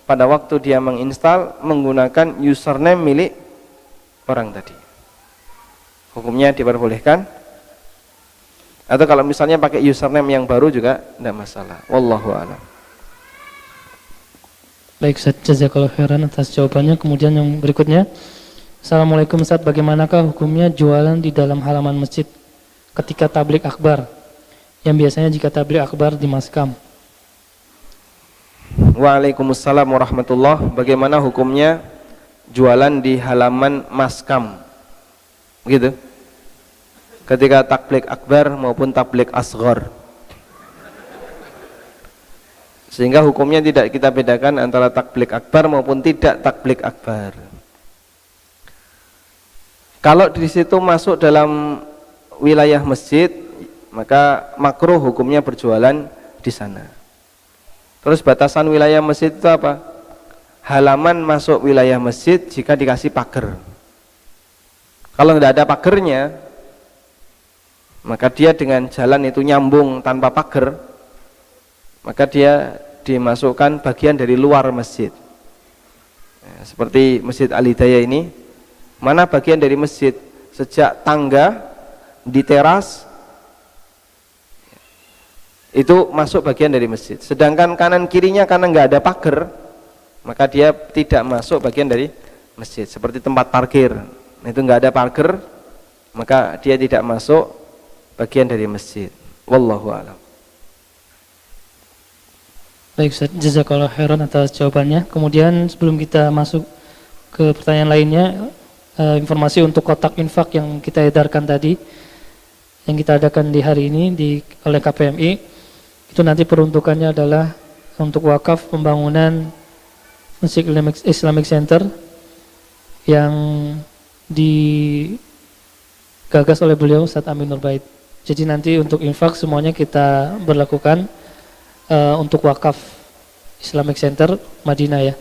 pada waktu dia menginstal, menggunakan username milik orang tadi. Hukumnya diperbolehkan. Atau kalau misalnya pakai username yang baru juga tidak masalah. Wallahu a'lam. Baik, Ustaz, jazakallahu khairan atas jawabannya. Kemudian yang berikutnya, Assalamualaikum Ustaz, bagaimanakah hukumnya jualan di dalam halaman masjid ketika tablik akbar, yang biasanya jika tablik akbar di maskam? Waalaikumsalam warahmatullah. Bagaimana hukumnya jualan di halaman maskam? Begitu. Ketika tablik akbar maupun tablik asghar. Sehingga hukumnya tidak kita bedakan antara tablik akbar maupun tidak tablik akbar. Kalau di situ masuk dalam wilayah masjid, maka makruh hukumnya berjualan di sana. Terus batasan wilayah masjid itu apa? Halaman masuk wilayah masjid jika dikasih pagar. Kalau tidak ada pagernya, maka dia dengan jalan itu nyambung tanpa pagar, maka dia dimasukkan bagian dari luar masjid. Ya, seperti Masjid Al-Hidayah ini, mana bagian dari masjid sejak tangga di teras itu masuk bagian dari masjid. Sedangkan kanan kirinya karena nggak ada pagar, maka dia tidak masuk bagian dari masjid. Seperti tempat parkir, itu nggak ada pagar, maka dia tidak masuk bagian dari masjid. Wallahu a'lam. Baik Ustaz, jazakallahu khairan atas jawabannya. Kemudian sebelum kita masuk ke pertanyaan lainnya, informasi untuk kotak infak yang kita edarkan tadi, yang kita adakan di hari ini oleh KPMI, itu nanti peruntukannya adalah untuk wakaf pembangunan Masjid Islamic Center yang digagas oleh beliau Ustaz Amin Nurbait. Jadi nanti untuk infak semuanya kita berlakukan untuk wakaf Islamic Center Madinah ya.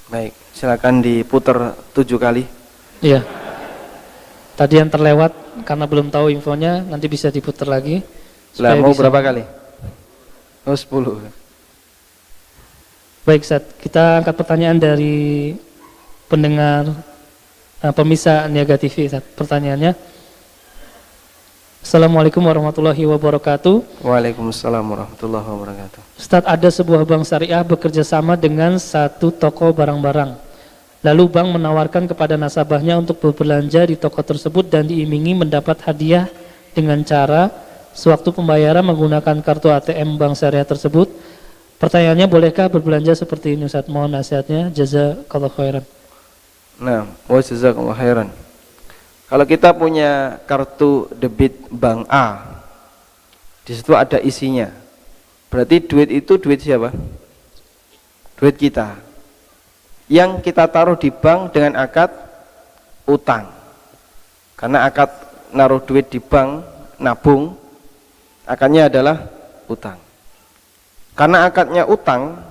Baik, silakan diputar 7 kali. Iya. Tadi yang terlewat karena belum tahu infonya, nanti bisa diputar lagi. Lah mau berapa kali? Oh 10. Baik Ustaz, kita angkat pertanyaan dari pendengar pemirsa Niaga TV Ustaz. Pertanyaannya, Assalamualaikum warahmatullahi wabarakatuh. Waalaikumsalam warahmatullahi wabarakatuh. Ustaz, ada sebuah bank syariah bekerja sama dengan satu toko barang-barang. Lalu bank menawarkan kepada nasabahnya untuk berbelanja di toko tersebut dan diimingi mendapat hadiah dengan cara sewaktu pembayaran menggunakan kartu ATM bank syariah tersebut. Pertanyaannya, bolehkah berbelanja seperti ini Ustaz? Mohon nasihatnya. Jazakallahu khairan. Nah, wa jazakallahu khairan. Kalau kita punya kartu debit bank A, di situ ada isinya. Berarti duit itu duit siapa? Duit kita. Yang kita taruh di bank dengan akad utang. Karena akad naruh duit di bank, nabung, akadnya adalah utang. Karena akadnya utang,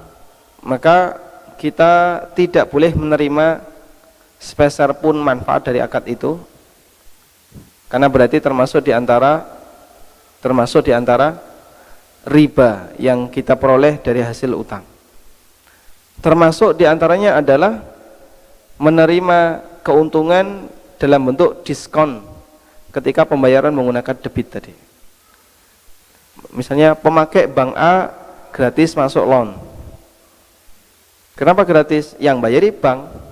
maka kita tidak boleh menerima sepeser pun manfaat dari akad itu. Karena berarti termasuk di antara riba yang kita peroleh dari hasil utang. Termasuk di antaranya adalah menerima keuntungan dalam bentuk diskon ketika pembayaran menggunakan debit tadi. Misalnya pemakai bank A gratis masuk loan. Kenapa gratis? Yang bayari bank.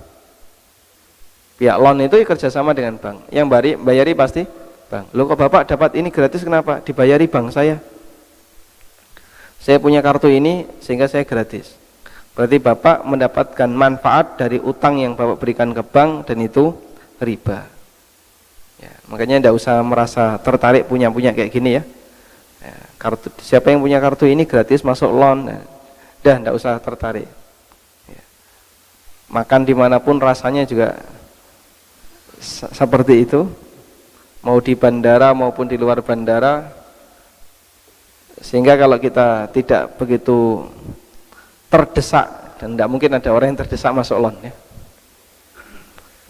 Pihak loan itu kerjasama dengan bank. Yang bayari pasti bank. Loh kok Bapak dapat ini gratis, kenapa? Dibayari bank saya. Saya punya kartu ini sehingga saya gratis. Berarti Bapak mendapatkan manfaat dari utang yang Bapak berikan ke bank, dan itu riba. Ya, makanya tidak usah merasa tertarik punya kayak gini ya. Ya, kartu, siapa yang punya kartu ini gratis masuk loan, dah tidak usah tertarik. Ya. Makan dimanapun rasanya juga seperti itu, mau di bandara maupun di luar bandara. Sehingga kalau kita tidak begitu terdesak, dan tidak mungkin ada orang yang terdesak masuk loan ya,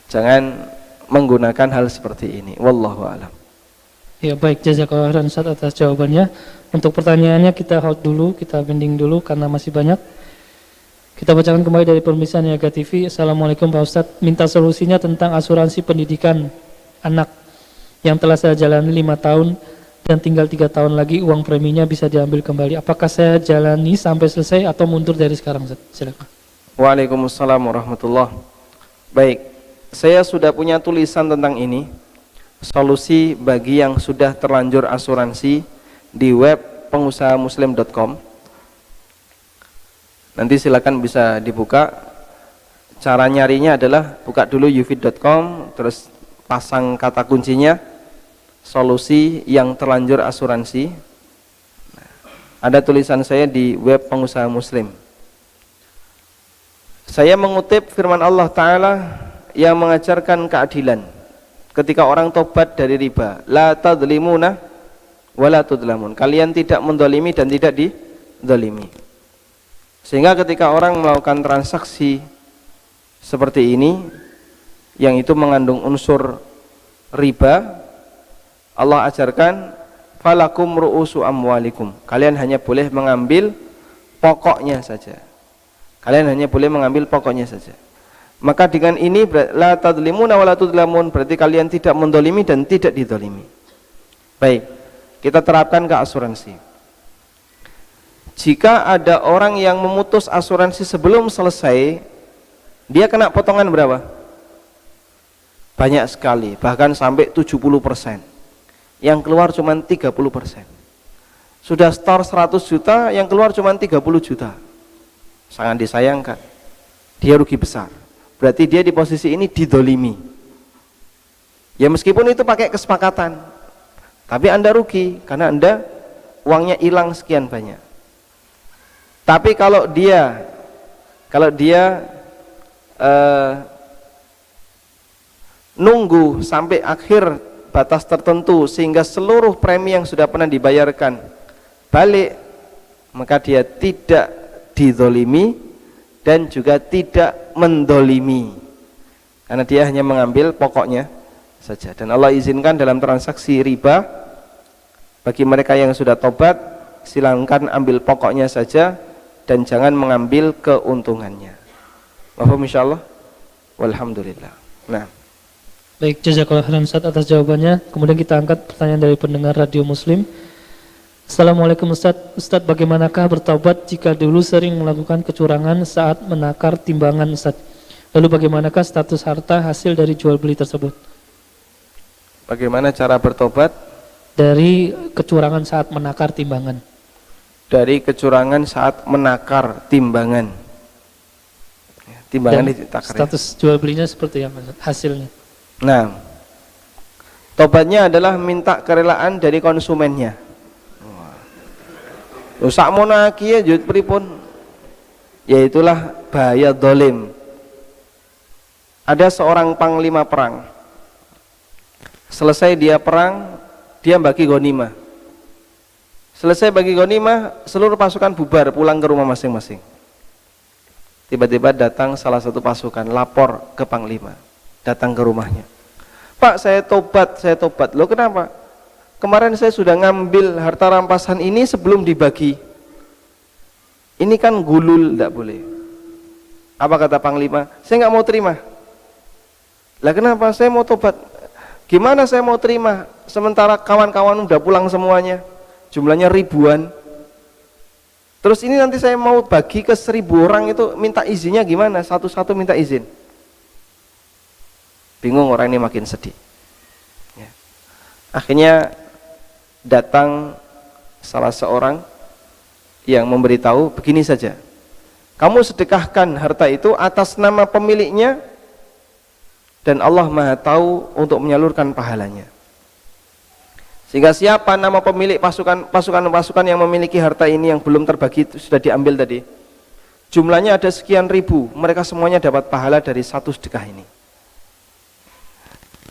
jangan menggunakan hal seperti ini. Wallahu a'lam. Ya baik, jazakallahu khairan Ustaz atas jawabannya. Untuk pertanyaannya kita hold dulu, kita pending dulu karena masih banyak. Kita bacakan kembali dari pemirsa Niaga TV. Assalamualaikum Pak Ustadz, minta solusinya tentang asuransi pendidikan anak yang telah saya jalani 5 tahun dan tinggal 3 tahun lagi uang preminya bisa diambil kembali. Apakah saya jalani sampai selesai atau mundur dari sekarang Ustadz? Silakan. Waalaikumsalam warahmatullahi. Baik, saya sudah punya tulisan tentang ini, solusi bagi yang sudah terlanjur asuransi, di web pengusahamuslim.com. Nanti silakan bisa dibuka. Cara nyarinya adalah buka dulu ufit.com, terus pasang kata kuncinya solusi yang terlanjur asuransi. Ada tulisan saya di web pengusaha muslim. Saya mengutip firman Allah Ta'ala yang mengajarkan keadilan ketika orang tobat dari riba. La tadlimuna wa la tudlamun. Kalian tidak mendolimi dan tidak didolimi. Sehingga ketika orang melakukan transaksi seperti ini yang itu mengandung unsur riba, Allah ajarkan falakum ru'usu amwalikum. Kalian hanya boleh mengambil pokoknya saja. Kalian hanya boleh mengambil pokoknya saja. Maka dengan ini la tadlimuna wa la tudlamun, berarti kalian tidak mendolimi dan tidak didolimi. Baik, kita terapkan ke asuransi. Jika ada orang yang memutus asuransi sebelum selesai, dia kena potongan berapa? Banyak sekali, bahkan sampai 70%. Yang keluar cuma 30%. Sudah store 100 juta, yang keluar cuma 30 juta. Sangat disayangkan. Dia rugi besar. Berarti dia di posisi ini didolimi. Ya meskipun itu pakai kesepakatan, tapi Anda rugi karena Anda uangnya hilang sekian banyak. Tapi kalau dia nunggu sampai akhir batas tertentu sehingga seluruh premi yang sudah pernah dibayarkan balik, maka dia tidak dizolimi dan juga tidak mendolimi, karena dia hanya mengambil pokoknya saja. Dan Allah izinkan dalam transaksi riba, bagi mereka yang sudah tobat silakan ambil pokoknya saja dan jangan mengambil keuntungannya. Mahfum insyaallah. Walhamdulillah. Nah, baik, jazakallahu khairan Ustaz atas jawabannya. Kemudian kita angkat pertanyaan dari pendengar Radio Muslim. Assalamualaikum Ustaz. Ustaz, bagaimanakah bertaubat jika dulu sering melakukan kecurangan saat menakar timbangan Ustaz? Lalu bagaimanakah status harta hasil dari jual beli tersebut? bagaimana cara bertobat dari kecurangan saat menakar timbangan? Dari kecurangan saat menakar timbangan. Timbangan ditakar. Status jual belinya seperti apa hasilnya? Nah, tobatnya adalah minta kerelaan dari konsumennya. Rusak monaki ya jut pripun. Yaitulah bahaya dolim. Ada seorang panglima perang. Selesai dia perang, dia bagi ghanimah. Selesai bagi ghanimah, seluruh pasukan bubar pulang ke rumah masing-masing. Tiba-tiba datang salah satu pasukan lapor ke panglima, datang ke rumahnya. Pak, saya tobat. Loh kenapa? Kemarin saya sudah ngambil harta rampasan ini sebelum dibagi. Ini kan gulul, tidak boleh. Apa kata panglima? Saya nggak mau terima. Lah kenapa? Saya mau tobat. Gimana saya mau terima? Sementara kawan-kawan udah pulang semuanya, jumlahnya ribuan. Terus ini nanti saya mau bagi ke 1000 orang, itu minta izinnya gimana? Satu-satu minta izin. Bingung orang ini, makin sedih. Ya. Akhirnya datang salah seorang yang memberitahu, begini saja, kamu sedekahkan harta itu atas nama pemiliknya dan Allah Maha tahu untuk menyalurkan pahalanya. Sehingga siapa nama pemilik pasukan yang memiliki harta ini yang belum terbagi itu sudah diambil tadi, jumlahnya ada sekian ribu, mereka semuanya dapat pahala dari satu sedekah ini.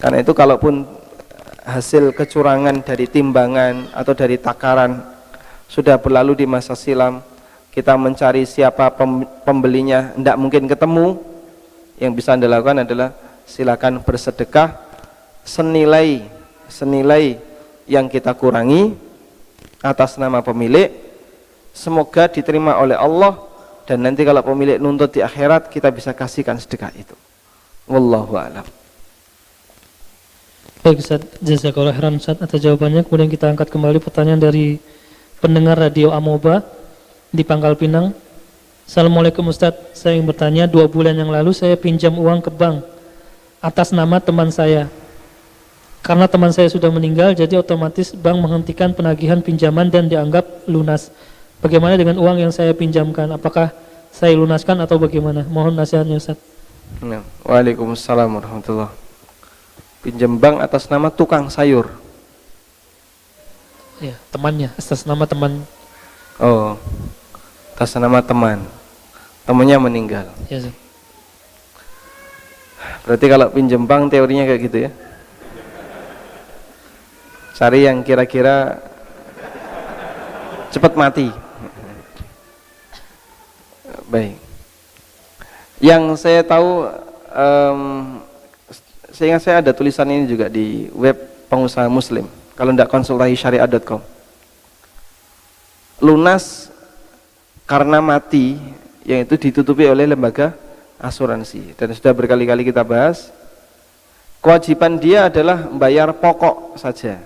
Karena itu kalaupun hasil kecurangan dari timbangan atau dari takaran sudah berlalu di masa silam, kita mencari siapa pembelinya tidak mungkin ketemu, yang bisa Anda lakukan adalah silakan bersedekah senilai yang kita kurangi atas nama pemilik, semoga diterima oleh Allah, dan nanti kalau pemilik nuntut di akhirat kita bisa kasihkan sedekah itu. Wallahu a'lam. Baik Ustaz, jazakallahu khairan Ustaz atas jawabannya. Kemudian kita angkat kembali pertanyaan dari pendengar Radio Amoba di Pangkal Pinang. Assalamualaikum Ustaz, saya ingin bertanya, 2 bulan yang lalu saya pinjam uang ke bank atas nama teman saya. Karena teman saya sudah meninggal, jadi otomatis bank menghentikan penagihan pinjaman dan dianggap lunas. Bagaimana dengan uang yang saya pinjamkan? Apakah saya lunaskan atau bagaimana? Mohon nasihatnya Ustaz. Nah, waalaikumsalam warahmatullahi. Pinjam bank atas nama tukang sayur. Ya, temannya, atas nama teman. Oh, atas nama teman. Temannya meninggal. Ya, Ustaz. Berarti kalau pinjam bank teorinya kayak gitu ya. Cari yang kira-kira cepat mati. Baik. Yang saya tahu, saya ingat saya ada tulisan ini juga di web pengusaha muslim. Kalau tidak konsultasi syariat.com. Lunas karena mati yang itu ditutupi oleh lembaga asuransi. Dan sudah berkali-kali kita bahas, kewajiban dia adalah membayar pokok saja.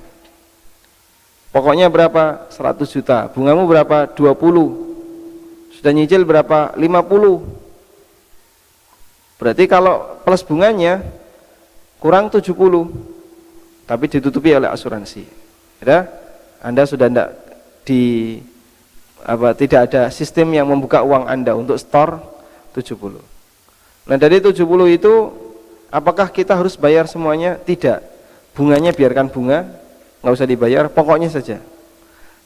Pokoknya berapa? 100 juta. Bungamu berapa? 20. Sudah nyicil berapa? 50. Berarti kalau plus bunganya kurang 70. Tapi ditutupi oleh asuransi. Ya? Anda sudah tidak ada sistem yang membuka uang Anda untuk store 70. Nah, dari 70 itu apakah kita harus bayar semuanya? Tidak. Bunganya biarkan bunga, nggak usah dibayar, pokoknya saja.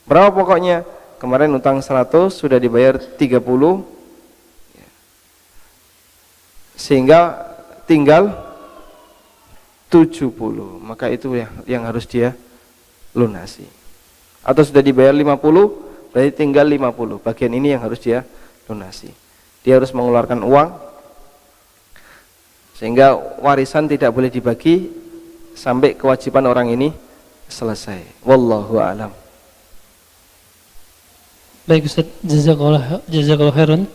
Berapa pokoknya? Kemarin utang 100 sudah dibayar 30, sehingga tinggal 70. Maka itu yang harus dia lunasi. Atau sudah dibayar 50, berarti tinggal 50. Bagian ini yang harus dia lunasi. Dia harus mengeluarkan uang, sehingga warisan tidak boleh dibagi sampai kewajiban orang ini selesai. Wallahu a'lam. Baik Ustaz, jazakallahu khairan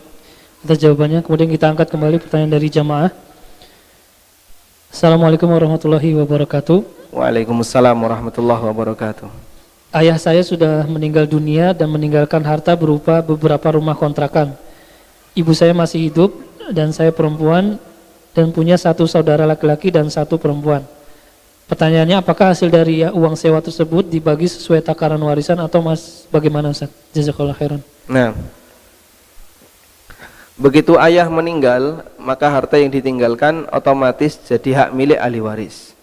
atas jawabannya. Kemudian kita angkat kembali pertanyaan dari jamaah. Assalamualaikum warahmatullahi wabarakatuh. Waalaikumsalam warahmatullahi wabarakatuh. Ayah saya sudah meninggal dunia dan meninggalkan harta berupa beberapa rumah kontrakan. Ibu saya masih hidup dan saya perempuan dan punya satu saudara laki-laki dan satu perempuan. Pertanyaannya, apakah hasil dari uang sewa tersebut dibagi sesuai takaran warisan atau bagaimana Ustaz? Jazakallahu khairan. Nah, begitu ayah meninggal, maka harta yang ditinggalkan otomatis jadi hak milik ahli waris.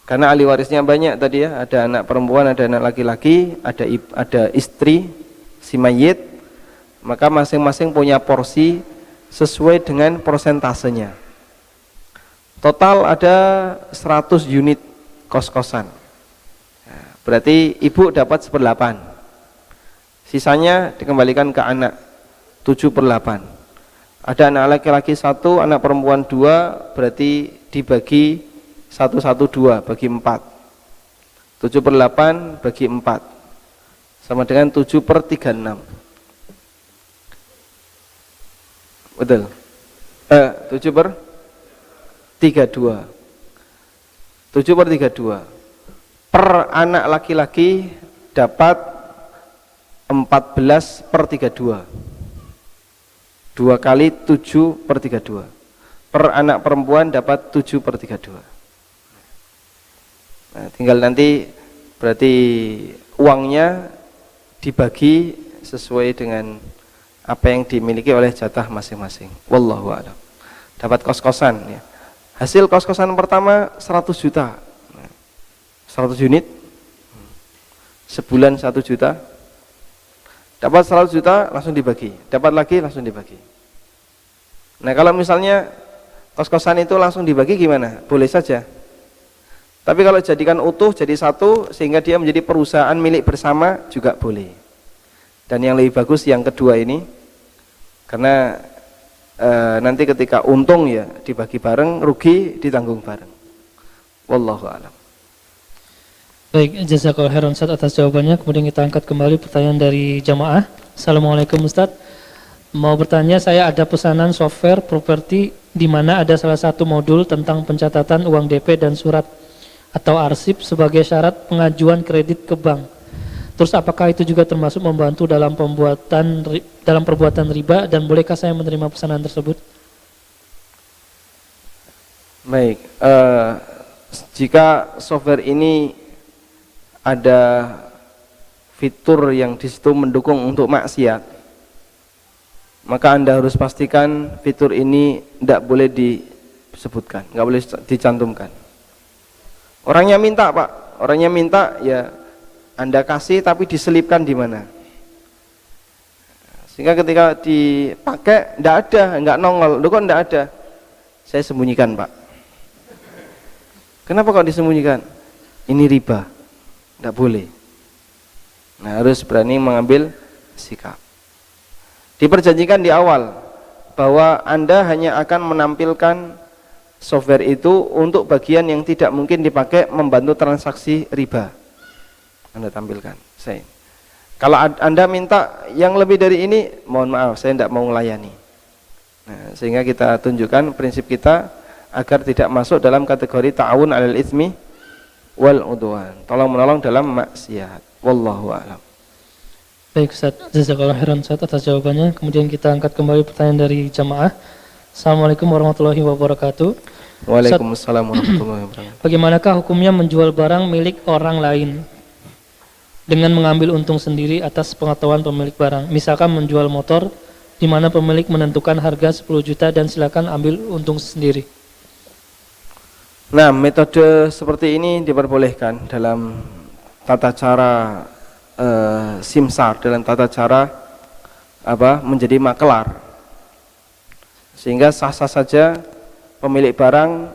Karena ahli warisnya banyak tadi ya, ada anak perempuan, ada anak laki-laki, ada istri si mayit, maka masing-masing punya porsi sesuai dengan persentasenya. Total ada 100 unit kos-kosan. Berarti ibu dapat 1/8. Sisanya dikembalikan ke anak 7/8. Ada anak laki-laki 1, anak perempuan 2, berarti dibagi 1/2 bagi 4. 7/8 bagi 4 sama dengan 7/36. Betul. 7/32. 7/32. Per anak laki-laki dapat 14/32. 2 kali 7/32. Per anak perempuan dapat 7/32. Nah, tinggal nanti berarti uangnya dibagi sesuai dengan apa yang dimiliki oleh jatah masing-masing. Wallahu a'lam. Dapat kos-kosan ya. Hasil kos-kosan pertama 100 juta. 100 unit. Sebulan 1 juta. Dapat 100 juta langsung dibagi. Dapat lagi langsung dibagi. Nah, kalau misalnya kos-kosan itu langsung dibagi gimana? Boleh saja. Tapi kalau jadikan utuh jadi satu sehingga dia menjadi perusahaan milik bersama juga boleh. Dan yang lebih bagus yang kedua ini, karena nanti ketika untung ya dibagi bareng, rugi ditanggung bareng. Wallahu a'lam. Baik, jazakallahu khairan Ustaz atas jawabannya. Kemudian kita angkat kembali pertanyaan dari jamaah. Assalamualaikum Ustaz. Mau bertanya, saya ada pesanan software properti di mana ada salah satu modul tentang pencatatan uang DP dan surat atau arsip sebagai syarat pengajuan kredit ke bank. Terus apakah itu juga termasuk membantu dalam perbuatan riba dan bolehkah saya menerima pesanan tersebut? Baik, jika software ini ada fitur yang di situ mendukung untuk maksiat, maka Anda harus pastikan fitur ini tidak boleh disebutkan, nggak boleh dicantumkan. Orangnya minta, Pak, orangnya minta, ya Anda kasih tapi diselipkan di mana? Sehingga ketika dipakai tidak ada, nggak nongol. Loh kok tidak ada? Saya sembunyikan, Pak. Kenapa kok disembunyikan? Ini riba, tidak boleh. Nah, harus berani mengambil sikap. Diperjanjikan di awal bahwa Anda hanya akan menampilkan software itu untuk bagian yang tidak mungkin dipakai membantu transaksi riba. Anda tampilkan. Kalau Anda minta yang lebih dari ini, mohon maaf, saya tidak mau melayani. Nah, sehingga kita tunjukkan prinsip kita agar tidak masuk dalam kategori ta'awun 'alal itsmi wal 'udwan, tolong menolong dalam maksiat. Wallahu a'lam. Baik Ustaz, jazakallahu khairan Ustaz atas jawabannya. Kemudian kita angkat kembali pertanyaan dari jamaah. Assalamualaikum warahmatullahi wabarakatuh. Waalaikumsalam warahmatullahi wabarakatuh. Bagaimanakah hukumnya menjual barang milik orang lain dengan mengambil untung sendiri atas pengetahuan pemilik barang? Misalkan menjual motor di mana pemilik menentukan harga 10 juta dan silakan ambil untung sendiri. Nah, metode seperti ini diperbolehkan dalam tata cara simsar, dalam tata cara menjadi makelar, sehingga sah-sah saja pemilik barang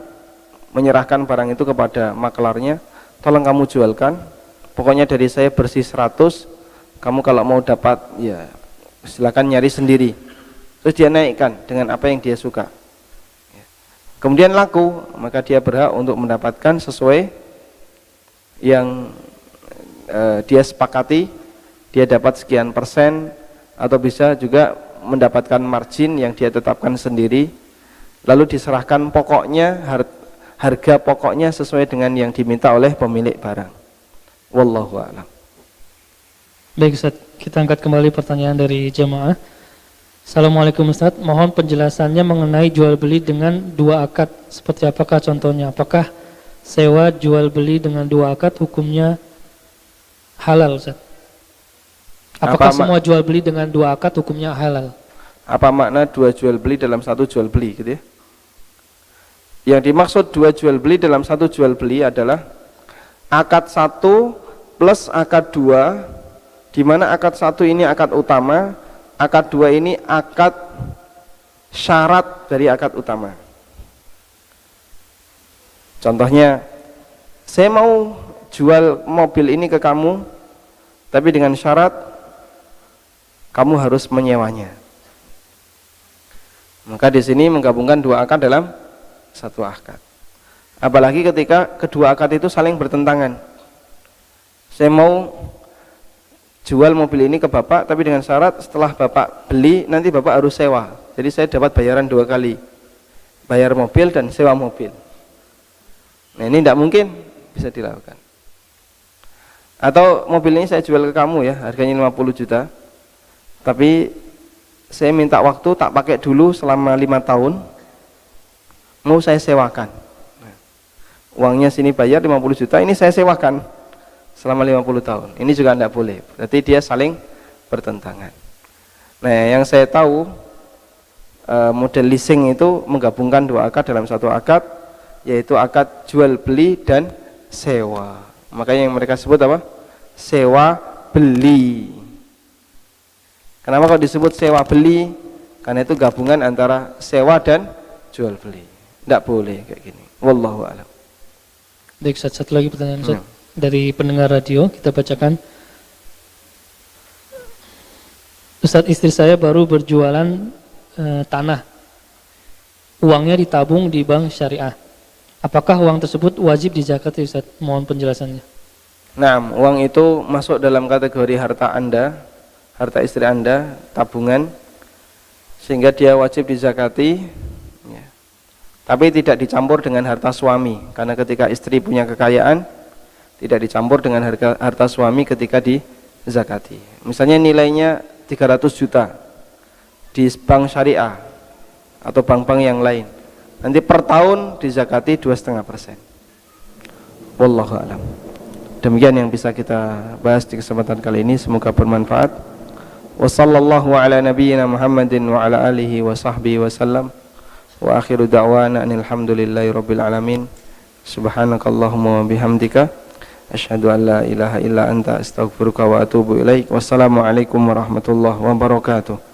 menyerahkan barang itu kepada makelarnya, tolong kamu jualkan, pokoknya dari saya bersih 100, kamu kalau mau dapat ya silakan nyari sendiri. Terus dia naikkan dengan apa yang dia suka, kemudian laku, maka dia berhak untuk mendapatkan sesuai yang dia sepakati. Dia dapat sekian persen, atau bisa juga mendapatkan margin yang dia tetapkan sendiri, lalu diserahkan pokoknya, harga pokoknya sesuai dengan yang diminta oleh pemilik barang. Wallahu a'lam. Baik Ustaz, kita angkat kembali pertanyaan dari jemaah. Assalamualaikum Ustaz, mohon penjelasannya mengenai jual beli dengan dua akad. Seperti apakah contohnya? Apakah sewa jual beli dengan dua akad hukumnya halal Ustaz? Apakah semua jual beli dengan dua akad hukumnya halal? Apa makna dua jual beli dalam satu jual beli gitu ya? Yang dimaksud dua jual beli dalam satu jual beli adalah akad 1 plus akad 2, di mana akad 1 ini akad utama, akad 2 ini akad syarat dari akad utama. Contohnya, saya mau jual mobil ini ke kamu, tapi dengan syarat kamu harus menyewanya. Maka di sini menggabungkan dua akad dalam satu akad. Apalagi ketika kedua akad itu saling bertentangan. Saya mau jual mobil ini ke Bapak, tapi dengan syarat setelah Bapak beli nanti Bapak harus sewa. Jadi saya dapat bayaran 2 kali, bayar mobil dan sewa mobil. Nah, ini tidak mungkin bisa dilakukan. Atau mobil ini saya jual ke kamu ya, harganya 50 juta, tapi saya minta waktu tak pakai dulu selama 5 tahun, mau saya sewakan. Uangnya sini bayar 50 juta, ini saya sewakan selama 50 tahun. Ini juga tidak boleh, berarti dia saling bertentangan. Nah, yang saya tahu model leasing itu menggabungkan dua akad dalam satu akad, yaitu akad jual beli dan sewa. Makanya yang mereka sebut apa? Sewa beli. Kenapa kok disebut sewa beli? Karena itu gabungan antara sewa dan jual beli. Tidak boleh kayak gini. Wallahu a'lam. Baik, satu lagi pertanyaan Ustaz dari pendengar radio, kita bacakan. Ustaz, istri saya baru berjualan tanah. Uangnya ditabung di bank syariah. Apakah uang tersebut wajib dizakati Ustaz? Mohon penjelasannya. Nah, uang itu masuk dalam kategori harta Anda, harta istri Anda, tabungan, sehingga dia wajib dizakati ya. Tapi tidak dicampur dengan harta suami, karena ketika istri punya kekayaan tidak dicampur dengan harta suami ketika dizakati. Misalnya nilainya 300 juta di bank syariah atau bank-bank yang lain, Nanti per tahun dizakati 2,5%. Wallahu a'lam. Demikian yang bisa kita bahas di kesempatan kali ini, semoga bermanfaat. Wa sallallahu ala nabiyyina Muhammadin wa ala alihi wa sahbihi wasallam. Wa akhiru da'wana alhamdulillahi rabbil alamin. Subhanakallahumma wa bihamdika asyhadu an la ilaha illa anta astaghfiruka wa atubu ilaik. Wassalamualaikum warahmatullahi wabarakatuh.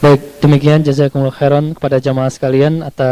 Baik, demikian jazakumullah khairan kepada jamaah sekalian atas